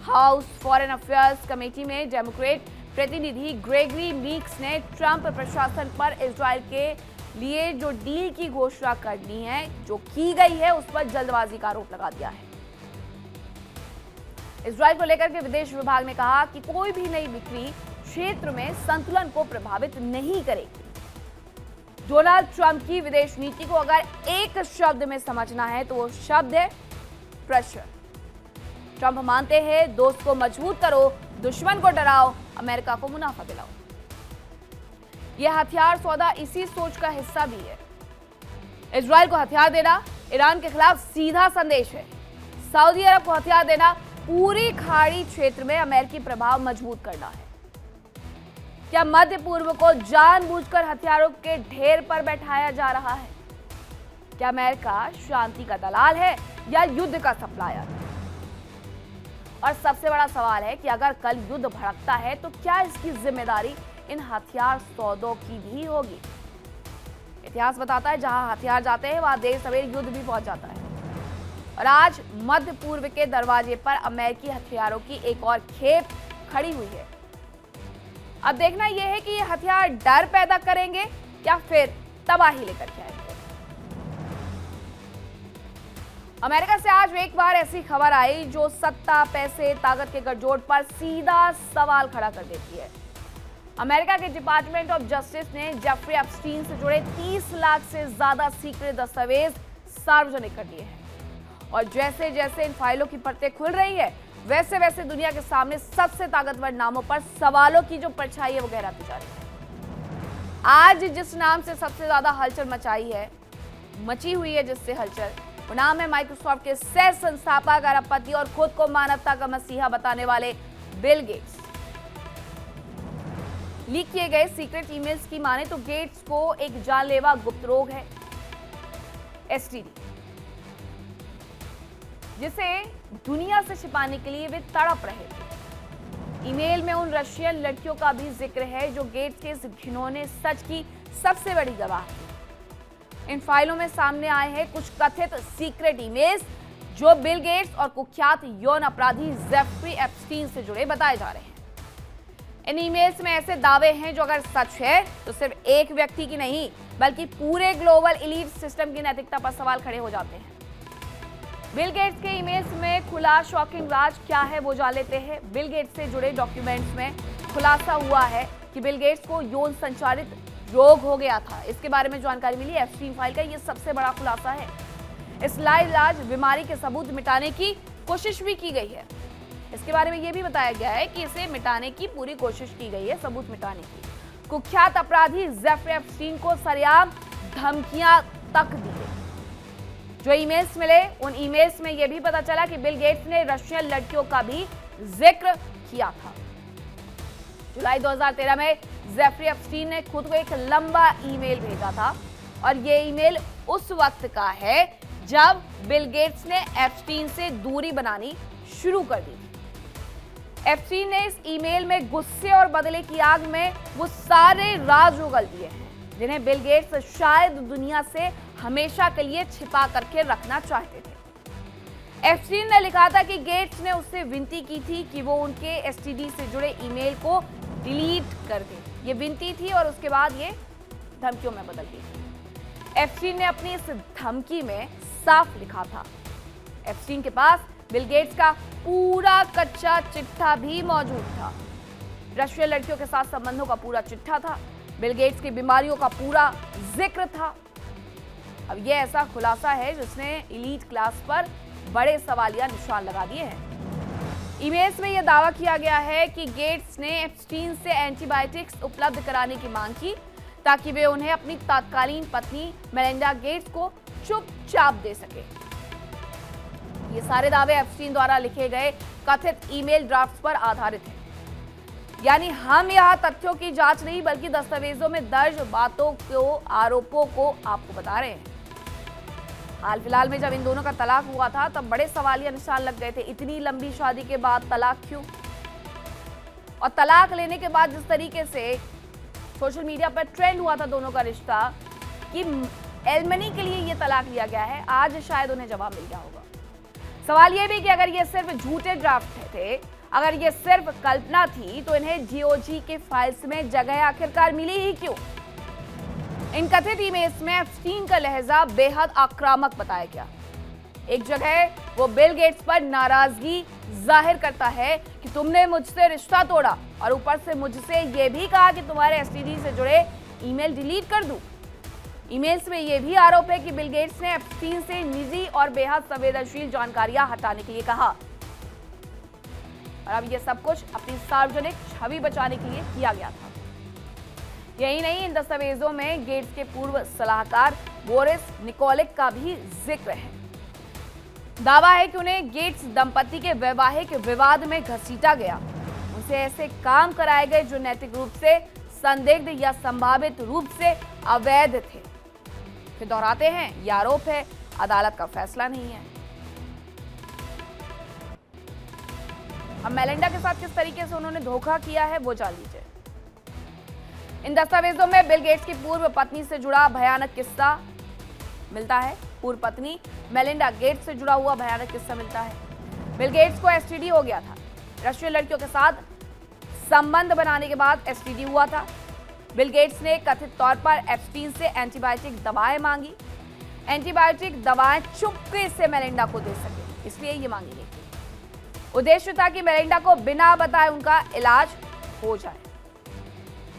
हाउस फॉरेन अफेयर्स कमेटी में डेमोक्रेट प्रतिनिधि ग्रेगरी मीक्स ने ट्रंप प्रशासन पर इजराइल के लिए जो डील की घोषणा करनी है, जो की गई है, उस पर जल्दबाजी का आरोप लगा दिया है। इजराइल को लेकर के विदेश विभाग ने कहा कि कोई भी नई बिक्री क्षेत्र में संतुलन को प्रभावित नहीं करेगी। डोनाल्ड ट्रंप की विदेश नीति को अगर एक शब्द में समझना है तो वो शब्द है प्रेशर। ट्रंप मानते हैं, दोस्त को मजबूत करो, दुश्मन को डराओ, अमेरिका को मुनाफा दिलाओ। यह हथियार सौदा इसी सोच का हिस्सा भी है। इजराइल को हथियार देना ईरान के खिलाफ सीधा संदेश है। सऊदी अरब को हथियार देना पूरी खाड़ी क्षेत्र में अमेरिकी प्रभाव मजबूत करना है। क्या मध्य पूर्व को जानबूझकर हथियारों के ढेर पर बैठाया जा रहा है? क्या अमेरिका शांति का दलाल है या युद्ध का सप्लायर? और सबसे बड़ा सवाल है कि अगर कल युद्ध भड़कता है तो क्या इसकी जिम्मेदारी इन हथियार सौदों की भी होगी? इतिहास बताता है, जहां हथियार जाते हैं वहां देर सवेर युद्ध भी पहुंच जाता है। और आज मध्य पूर्व के दरवाजे पर अमेरिकी हथियारों की एक और खेप खड़ी हुई है। अब देखना यह है कि ये हथियार डर पैदा करेंगे या फिर तबाही लेकर के आएंगे। अमेरिका से आज एक बार ऐसी खबर आई जो सत्ता, पैसे, ताकत के गठजोड़ पर सीधा सवाल खड़ा कर देती है। अमेरिका के डिपार्टमेंट ऑफ जस्टिस ने जेफरी एप्स्टीन से जुड़े 30 लाख से ज्यादा सीक्रेट दस्तावेज सार्वजनिक कर दिए हैं। और जैसे जैसे इन फाइलों की परतें खुल रही है, वैसे वैसे दुनिया के सामने सबसे ताकतवर नामों पर सवालों की जो परछाई है वो गहराती जा रही है। आज जिस नाम से सबसे ज्यादा हलचल मची हुई है जिससे हलचल, वो नाम है माइक्रोसॉफ्ट के सह संस्थापक, अरबपति और खुद को मानवता का मसीहा बताने वाले बिल गेट्स। लीक किए गए सीक्रेट ईमेल्स की माने तो गेट्स को एक जानलेवा गुप्त रोग है, एसटीडी, जिसे दुनिया से छिपाने के लिए वे तड़प रहे थे। ईमेल में उन रशियन लड़कियों का भी जिक्र है जो गेट्स के इस घिनौने सच की सबसे बड़ी गवाह थी। इन फाइलों में सामने आए हैं कुछ कथित सीक्रेट ईमेल्स जो बिल गेट्स और कुख्यात यौन अपराधी जेफरी एप्स्टीन से जुड़े बताए जा रहे हैं। इन ईमेल्स में ऐसे दावे हैं जो अगर सच है तो सिर्फ एक व्यक्ति की नहीं बल्कि पूरे ग्लोबल एलीट सिस्टम की नैतिकता पर सवाल खड़े हो जाते हैं। बिल गेट्स के ईमेल्स में खुला शॉकिंग राज क्या है वो जान लेते हैं। बिल गेट्स से जुड़े डॉक्यूमेंट्स में खुलासा हुआ है कि बिल गेट्स को यौन संचारित रोग हो गया था। इसके बारे में जानकारी मिली एप्स्टीन फाइल का ये सबसे बड़ा खुलासा है। इस लाइलाज बीमारी के सबूत मिटाने की कोशिश भी की गई है। इसके बारे में यह भी बताया गया है कि इसे मिटाने की पूरी कोशिश की गई है, सबूत मिटाने की। कुख्यात अपराधी जेफरी एप्स्टीन को सरेआम धमकियां तक दी गई। जो ईमेल्स मिले उन ईमेल्स में यह भी पता चला कि बिल गेट्स ने रशियन लड़कियों का भी जिक्र किया था। जुलाई 2013 में जेफरी एप्स्टीन ने खुद को एक लंबा ईमेल भेजा था और यह ईमेल उस वक्त का है जब बिल गेट्स ने एप्स्टीन से दूरी बनानी शुरू कर दी। एप्स्टीन ने इस ईमेल में गुस्से और बदले की आग में वो सारे राज उगल दिए हैं जिन्हें बिल गेट्स शायद दुनिया से हमेशा के लिए छिपा करके रखना चाहते थे। एप्स्टीन ने लिखा था कि गेट्स ने उससे विनती की थी कि वो उनके एसटीडी से जुड़े ईमेल को डिलीट कर दे। ये विनती थी और उसके बाद ये धमकियों में बदल गई। एप्स्टीन ने अपनी इस धमकी में साफ लिखा था। एप्स्टीन के पास बिल गेट्स का पूरा कच्चा चिट्ठा भी मौजूद था। रशियन लड़कियों के साथ संबंधों का पूरा चिट्ठा था। बिल गेट्स की बीमारियों का पूरा जिक्र था। अब यह ऐसा खुलासा है जिसने एलीट क्लास पर बड़े सवालिया निशान लगा दिए हैं। ईमेल्स में यह दावा किया गया है कि गेट्स ने एप्स्टीन से एंटीबायोटिक्स उपलब्ध कराने की मांग की ताकि वे उन्हें अपनी तत्कालीन पत्नी मेलिंडा गेट्स को चुपचाप दे सके। ये सारे दावे एप्स्टीन द्वारा लिखे गए कथित ईमेल ड्राफ्ट्स पर आधारित हैं। यानी हम यहाँ तथ्यों की जांच नहीं बल्कि दस्तावेजों में दर्ज बातों को, आरोपों को आपको बता रहे हैं। हाल फिलहाल में जब इन दोनों का तलाक हुआ था तब बड़े सवालिया निशान लग गए थे। इतनी लंबी शादी के बाद तलाक क्यों? और तलाक लेने के बाद जिस तरीके से सोशल मीडिया पर ट्रेंड हुआ था दोनों का रिश्ता कि एलमनी के लिए ये तलाक लिया गया है, आज शायद उन्हें जवाब मिल गया होगा। सवाल ये भी कि अगर ये सिर्फ झूठे ड्राफ्ट थे, अगर ये सिर्फ कल्पना थी तो इन्हें जीओजी के फाइल्स में जगह आखिरकार मिली ही क्यों? इन कथित ईमेल्स में एप्स्टीन का लहजा बेहद आक्रामक बताया गया। एक जगह वो बिल गेट्स पर नाराजगी जाहिर करता है कि तुमने मुझसे रिश्ता तोड़ा और ऊपर से मुझसे ये भी कहा कि तुम्हारे एसटीडी से जुड़े ईमेल डिलीट कर दूं। ईमेल्स में यह भी आरोप है कि बिल गेट्स ने एप्स्टीन से निजी और बेहद संवेदनशील जानकारियां हटाने के लिए कहा और अब यह सब कुछ अपनी सार्वजनिक छवि बचाने के लिए किया गया था। यही नहीं, इन दस्तावेजों में गेट्स के पूर्व सलाहकार बोरिस निकोलिक का भी जिक्र है। दावा है कि उन्हें गेट्स दंपति के वैवाहिक विवाद में घसीटा गया, उनसे ऐसे काम कराए गए जो नैतिक रूप से संदिग्ध या संभावित रूप से अवैध थे। फिर दोहराते हैं, यह आरोप है, अदालत का फैसला नहीं है। अब मेलिंडा के साथ किस तरीके से उन्होंने धोखा किया है वो जान लीजिए। इन दस्तावेजों में बिल गेट्स की पूर्व पत्नी से जुड़ा भयानक किस्सा मिलता है। पूर्व पत्नी मेलिंडा गेट्स से जुड़ा हुआ भयानक किस्सा मिलता है। बिल गेट्स को एसटीडी हो गया था। रशियन लड़कियों के साथ संबंध बनाने के बाद एसटीडी हुआ था। बिल गेट्स ने कथित तौर पर एप्स्टीन से एंटीबायोटिक दवाएं मांगी। एंटीबायोटिक दवाएं चुपके से मेलिंडा को दे सके, इसलिए ये मांगी गई थी। उद्देश्य था कि मेलिंडा को बिना बताए उनका इलाज हो जाए।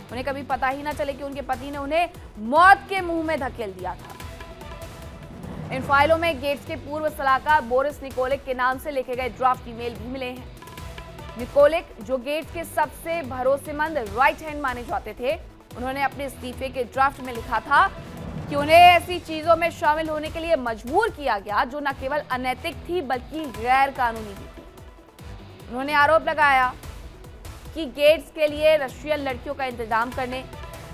उन्हें कभी पता ही ना चले कि उनके पति ने उन्हें मौत के मुंह में धकेल दिया था। इन फाइलों में गेट्स के पूर्व सलाहकार बोरिस निकोलिक के नाम से लिखे गए ड्राफ्ट ईमेल भी मिले हैं। निकोलिक, जो गेट्स के सबसे भरोसेमंद राइट हैंड माने जाते थे, उन्होंने अपने इस्तीफे के ड्राफ्ट में लिखा था कि उन्हें ऐसी चीजों में शामिल होने के लिए मजबूर किया गया जो न केवल अनैतिक थी बल्कि गैर कानूनी भी थी। उन्होंने आरोप लगाया कि गेट्स के लिए रशियन लड़कियों का इंतजाम करने,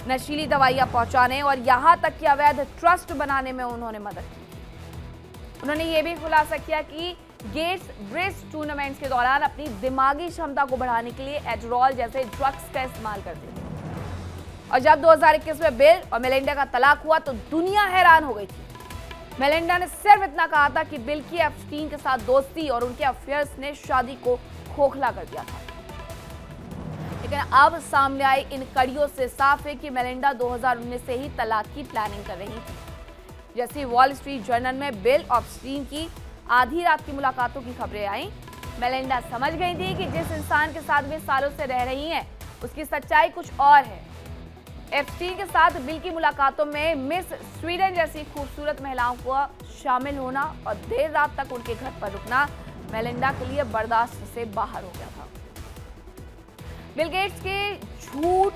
नशीली दवाइयां पहुंचाने और यहां तक कि अवैध ट्रस्ट बनाने में उन्होंने मदद की। उन्होंने ये भी खुलासा किया कि गेट्स ब्रिज टूर्नामेंट्स के दौरान अपनी दिमागी क्षमता को बढ़ाने के लिए एडरॉल जैसे ड्रग्स का इस्तेमाल करते थे। और जब 2021 में बिल और मेलिंडा का तलाक हुआ तो दुनिया हैरान हो गई थी। मेलिंडा ने सिर्फ इतना कहा था कि बिल की एप्स्टीन के साथ दोस्ती और उनके अफेयर्स ने शादी को खोखला कर दिया था। लेकिन अब सामने आई इन कड़ियों से साफ है कि मेलिंडा 2019 से ही तलाक की प्लानिंग कर रही थी। जैसे वॉल स्ट्रीट जर्नल में बिल और एप्स्टीन की आधी रात की मुलाकातों की खबरें आई, मेलिंडा समझ गई थी कि जिस इंसान के साथ वे सालों से रह रही हैं, उसकी सच्चाई कुछ और है। एप्स्टीन के साथ बिल की मुलाकातों में मिस स्वीडन जैसी खूबसूरत महिलाओं को शामिल होना और देर रात तक उनके घर पर रुकना मेलिंडा के लिए बर्दाश्त से बाहर हो गया था। बिल गेट्स के झूठ,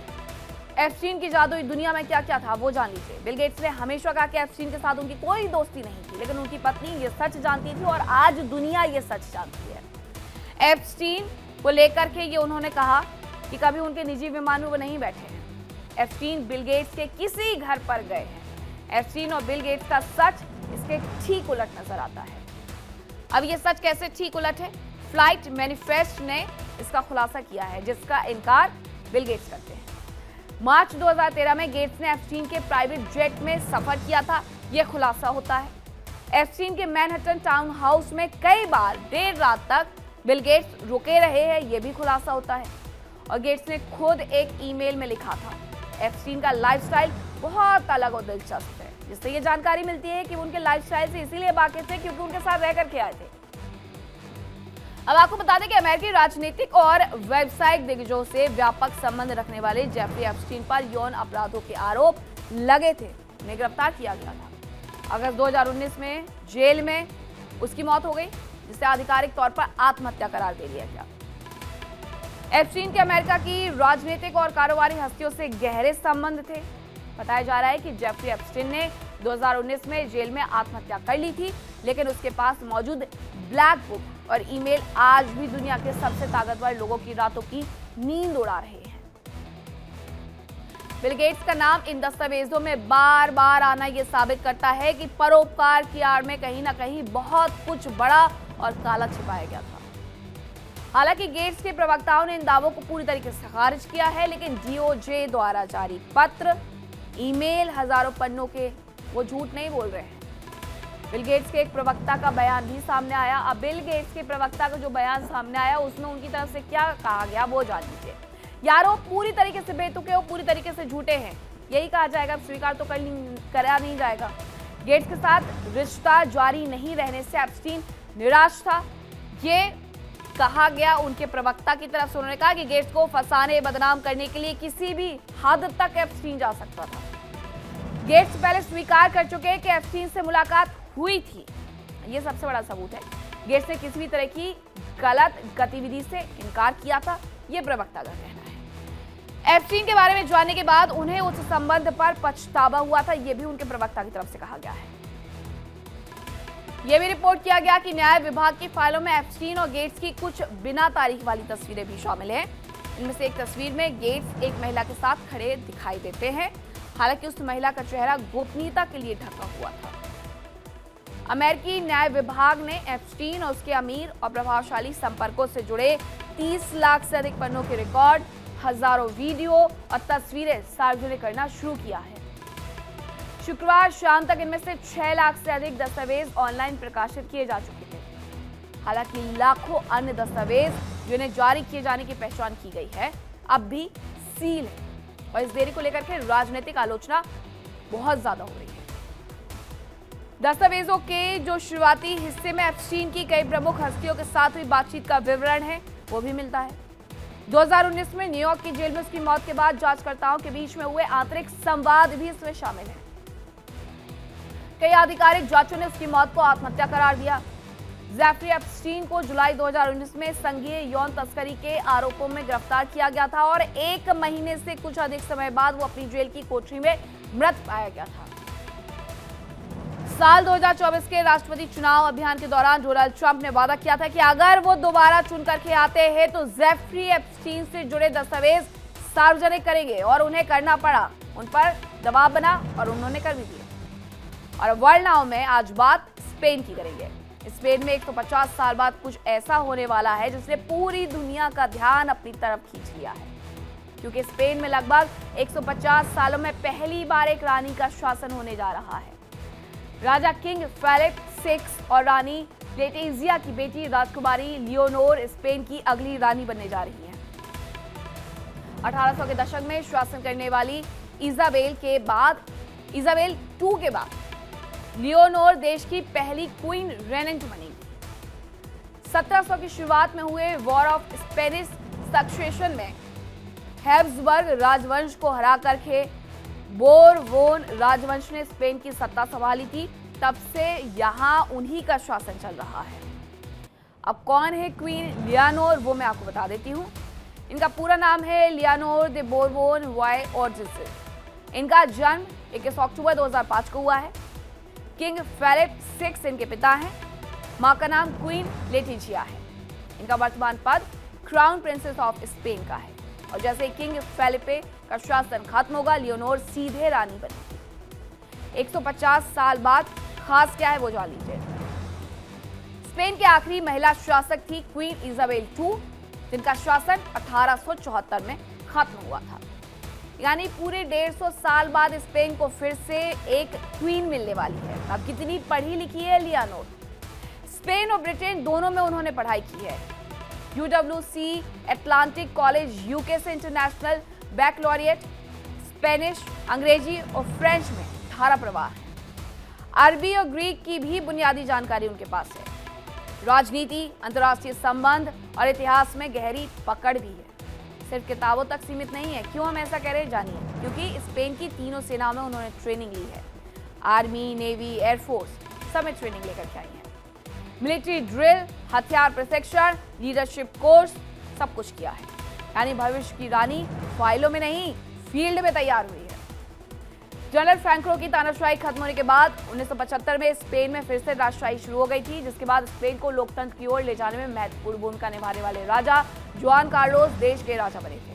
एप्स्टीन की जादुई दुनिया में क्या क्या था वो जान लीजिए। बिल गेट्स ने हमेशा कहा कि एप्स्टीन के साथ उनकी कोई दोस्ती नहीं थी, लेकिन उनकी पत्नी ये सच जानती थी और आज दुनिया ये सच जानती है। एप्स्टीन को लेकर के ये उन्होंने कहा कि कभी उनके निजी विमान में वो नहीं बैठे हैं। एप्स्टीन बिल गेट्स के किसी घर पर गए हैं। एप्स्टीन और बिल गेट्स का सच इसके ठीक उलट नजर आता है। अब ये सच कैसे ठीक उलट है? फ्लाइट मैनिफेस्ट ने इसका खुलासा किया है, जिसका इनकार बिल गेट्स करते हैं। मार्च 2013 में गेट्स ने एप्स्टीन के प्राइवेट जेट में सफर किया था, यह खुलासा होता है। एप्स्टीन के मैनहट्टन टाउन हाउस में कई बार देर रात तक बिल गेट्स रुके रहे हैं, यह भी खुलासा होता है। और गेट्स ने खुद एक ईमेल में लिखा था, एप्स्टीन का लाइफस्टाइल बहुत अलग और दिलचस्प है, जिससे ये जानकारी मिलती है कि उनके लाइफस्टाइल से इसीलिए वाकिफ थे क्योंकि उनके साथ रह करके आए थे। अब आपको बता दें कि अमेरिकी राजनीतिक और व्यावसायिक दिग्गजों से व्यापक संबंध रखने वाले जेफरी एप्स्टीन पर यौन अपराधों के आरोप लगे थे। उन्हें गिरफ्तार किया गया था। अगस्त 2019 में जेल में उसकी मौत हो गई, जिसे आधिकारिक तौर पर आत्महत्या करार दे दिया गया। एप्स्टीन के अमेरिका की राजनीतिक और कारोबारी हस्तियों से गहरे संबंध थे। बताया जा रहा है कि जेफरी एप्स्टीन ने 2019 में जेल में आत्महत्या कर ली थी, लेकिन उसके पास मौजूद ब्लैक बुक और ईमेल आज भी दुनिया के सबसे ताकतवर लोगों की रातों की नींद उड़ा रहे हैं। बिल गेट्स का नाम इन दस्तावेजों में बार बार आना यह साबित करता है कि परोपकार की आड़ में कहीं ना कहीं बहुत कुछ बड़ा और काला छिपाया गया था। हालांकि गेट्स के प्रवक्ताओं ने इन दावों को पूरी तरीके से खारिज किया है, लेकिन डीओजे द्वारा जारी पत्र, ईमेल, हजारों पन्नों के वो झूठ नहीं बोल रहे हैं। बिल गेट्स के एक प्रवक्ता का बयान भी सामने आया। अब बिल गेट्स के प्रवक्ता का जो बयान सामने आया उसमें उनकी तरफ से क्या कहा गया वो जान लीजिए। यारों, पूरी तरीके से बेतुके और पूरी तरीके से झूठे हैं, यही कहा जाएगा। स्वीकार तो करा नहीं जाएगा। गेट्स के साथ रिश्ता जारी नहीं रहने से एप्स्टीन निराश था, ये कहा गया उनके प्रवक्ता की तरफ से। उन्होंने कहा कि गेट्स को फंसाने, बदनाम करने के लिए किसी भी हद तक एप्स्टीन जा सकता था। गेट्स पहले स्वीकार कर चुके हैं कि एप्स्टीन से मुलाकात हुई थी, यह सबसे बड़ा सबूत है। गेट्स ने किसी भी तरह की गलत गतिविधि से इनकार किया था, यह प्रवक्ता का कहना है। एप्स्टीन के बारे में जानने के बाद उन्हें उस संबंध पर पछतावा हुआ था, यह भी उनके प्रवक्ता की तरफ से कहा गया है। यह भी रिपोर्ट किया गया कि न्याय विभाग की फाइलों में एप्स्टीन और गेट्स की कुछ बिना तारीख वाली तस्वीरें भी शामिल हैं। इनमें से एक तस्वीर में गेट्स एक महिला के साथ खड़े दिखाई देते हैं, हालांकि उस महिला का चेहरा गोपनीयता के लिए ढका हुआ था। अमेरिकी न्याय विभाग ने एप्स्टीन और उसके अमीर और प्रभावशाली संपर्कों से जुड़े 30 लाख से अधिक पन्नों के रिकॉर्ड, हजारों वीडियो और तस्वीरें सार्वजनिक करना शुरू किया है। शुक्रवार शाम तक इनमें से 6 लाख से अधिक दस्तावेज ऑनलाइन प्रकाशित किए जा चुके थे। हालांकि लाखों अन्य दस्तावेज जिन्हें जारी किए जाने की पहचान की गई है, अब भी सील है और इस देरी को लेकर के राजनीतिक आलोचना बहुत ज्यादा हो रही है। दस्तावेजों के जो शुरुआती हिस्से में एप्स्टीन की कई प्रमुख हस्तियों के साथ हुई बातचीत का विवरण है, वो भी मिलता है। 2019 में न्यूयॉर्क की जेल में उसकी मौत के बाद जांचकर्ताओं के बीच में हुए आंतरिक संवाद भी इसमें शामिल है। कई आधिकारिक जांचों ने उसकी मौत को आत्महत्या करार दिया। जेफरी एप्स्टीन को जुलाई 2019 में संघीय यौन तस्करी के आरोपों में गिरफ्तार किया गया था और 1 महीने से कुछ अधिक समय बाद वो अपनी जेल की कोठरी में मृत पाया गया था। साल 2024 के राष्ट्रपति चुनाव अभियान के दौरान डोनाल्ड ट्रंप ने वादा किया था कि अगर वो दोबारा चुन करके आते हैं तो जेफरी एप्स्टीन से जुड़े दस्तावेज सार्वजनिक करेंगे, और उन्हें करना पड़ा। उन पर दबाव बना और उन्होंने कर भी दिया। और वर्ल्ड नाउ में आज बात स्पेन की करेंगे। स्पेन में 150 साल बाद कुछ ऐसा होने वाला है जिसने पूरी दुनिया का ध्यान अपनी तरफ खींच लिया है, क्योंकि स्पेन में लगभग 150 सालों में पहली बार एक रानी का शासन होने जा रहा है। राजा किंग फेलिप VI और रानी लेटिजिया की बेटी राजकुमारी लियोनोर स्पेन की अगली रानी बनने जा रही हैं। 1800 के दशक में शासन करने वाली इजाबेल II के बाद लियोनोर देश की पहली क्वीन रेनेंट बनी। 1700 की शुरुआत में हुए वॉर ऑफ स्पेनिश सक्सेशन में हैब्सबर्ग राजवंश को हरा करके बोरबोन राजवंश ने स्पेन की सत्ता संभाली थी। तब से यहां उन्हीं का शासन चल रहा है। अब कौन है क्वीन लियोनोर, वो मैं आपको बता देती हूं। इनका पूरा नाम है लियोनोर दे बोरबोन वाई ऑर्जिस। इनका जन्म 21 अक्टूबर 2005 को हुआ है। किंग फेलिप VI इनके पिता हैं। मां का नाम क्वीन लेटिजिया है। इनका वर्तमान पद क्राउन प्रिंसेस ऑफ स्पेन का है। और जैसे किंग फेलिपे का शासन खत्म होगा, लियोनोर सीधे रानी बनेगी। 150 साल बाद खास क्या है वो जान लीजिए। स्पेन के आखिरी महिला शासक थी क्वीन इजाबेल II, जिनका शासन 1874 में खत्म हुआ था। यानी पूरे 150 साल बाद स्पेन को फिर से एक क्वीन मिलने वाली है। अब कितनी पढ़ी लिखी है लियानोर। स्पेन और ब्रिटेन दोनों में उन्होंने पढ़ाई की है। UWC एटलांटिक कॉलेज यूके से इंटरनेशनल बैकलॉरिएट, स्पेनिश, अंग्रेजी और फ्रेंच में धारा प्रवाह है। अरबी और ग्रीक की भी बुनियादी जानकारी उनके पास है। राजनीति, अंतर्राष्ट्रीय संबंध और इतिहास में गहरी पकड़ भी है। सिर्फ किताबों तक सीमित नहीं है। क्यों हम ऐसा कह रहे हैं जानिए। क्योंकि स्पेन की तीनों सेनाओं में उन्होंने ट्रेनिंग ली है। आर्मी, नेवी, एयरफोर्स सब में ट्रेनिंग लेकर के आई है। मिलिट्री ड्रिल, हथियार प्रशिक्षण, लीडरशिप कोर्स सब कुछ किया है। यानी भविष्य की रानी फाइलों में नहीं, फील्ड में तैयार हुई है। जनरल फ्रैंको की तानाशाही खत्म होने के बाद 1975 में स्पेन में फिर से राजशाही शुरू हो गई थी, जिसके बाद स्पेन को लोकतंत्र की ओर ले जाने में महत्वपूर्ण भूमिका निभाने वाले राजा जुआन कार्लोस देश के राजा बने थे।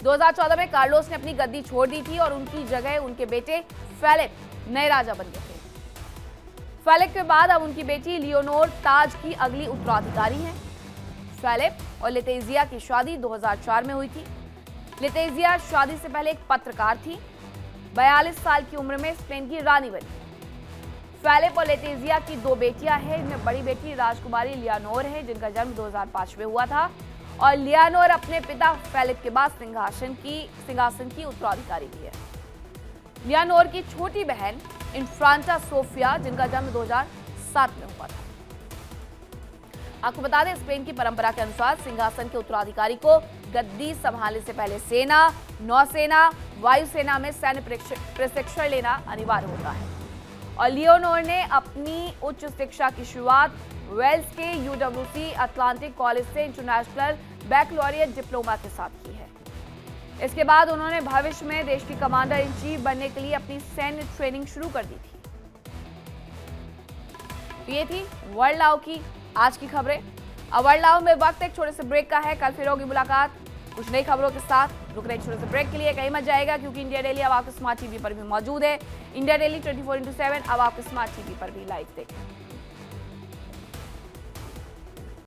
2014 में कार्लोस ने अपनी गद्दी छोड़ दी थी और उनकी जगह उनके बेटे फेलिप नए राजा बन गए थे। फेलिप के बाद अब उनकी बेटी लियोनोर ताज की अगली उत्तराधिकारी हैं। फेलिप और लेतेजिया की शादी 2004 में हुई थी। लेतेजिया शादी से पहले एक पत्रकार थी। 42 साल की उम्र में स्पेन की रानी बनी। फेलिप और लेतेजिया की 2 बेटियां हैं। इनमें बड़ी बेटी राजकुमारी लियानोर है, जिनका जन्म 2005 में हुआ था, और लियानोर अपने पिता फेलिप के बाद सिंहासन की उत्तराधिकारी भी है। लियानोर की छोटी बहन इन्फ्रांटा सोफिया, जिनका जन्म 2007 में हुआ था। आपको बता दें, स्पेन की परंपरा के अनुसार सिंहासन के उत्तराधिकारी को गद्दी संभालने से पहले सेना, नौसेना, वायुसेना में सैन्य प्रशिक्षण लेना अनिवार्य होता है। और लियोनोर ने अपनी उच्च शिक्षा की शुरुआत वेल्स के UWC एटलांटिक कॉलेज से इंटरनेशनल बैकलॉरिएट डिप्लोमा के साथ की है। इसके बाद उन्होंने भविष्य में देश की कमांडर इन चीफ बनने के लिए अपनी सैन्य ट्रेनिंग शुरू कर दी थी। तो ये थी वर्ल्ड नाउ की आज की खबरें। अब वर्ल्ड नाउ में वक्त एक छोटे से ब्रेक का है। कल फिर होगी मुलाकात कुछ नई खबरों के साथ। रुक रहे छोटे से ब्रेक के लिए, कहीं मत जाएगा, क्योंकि इंडिया डेली अब आपके स्मार्ट टीवी पर भी मौजूद है। इंडिया डेली 24x7 अब आपके स्मार्ट टीवी पर भी लाइव देखें।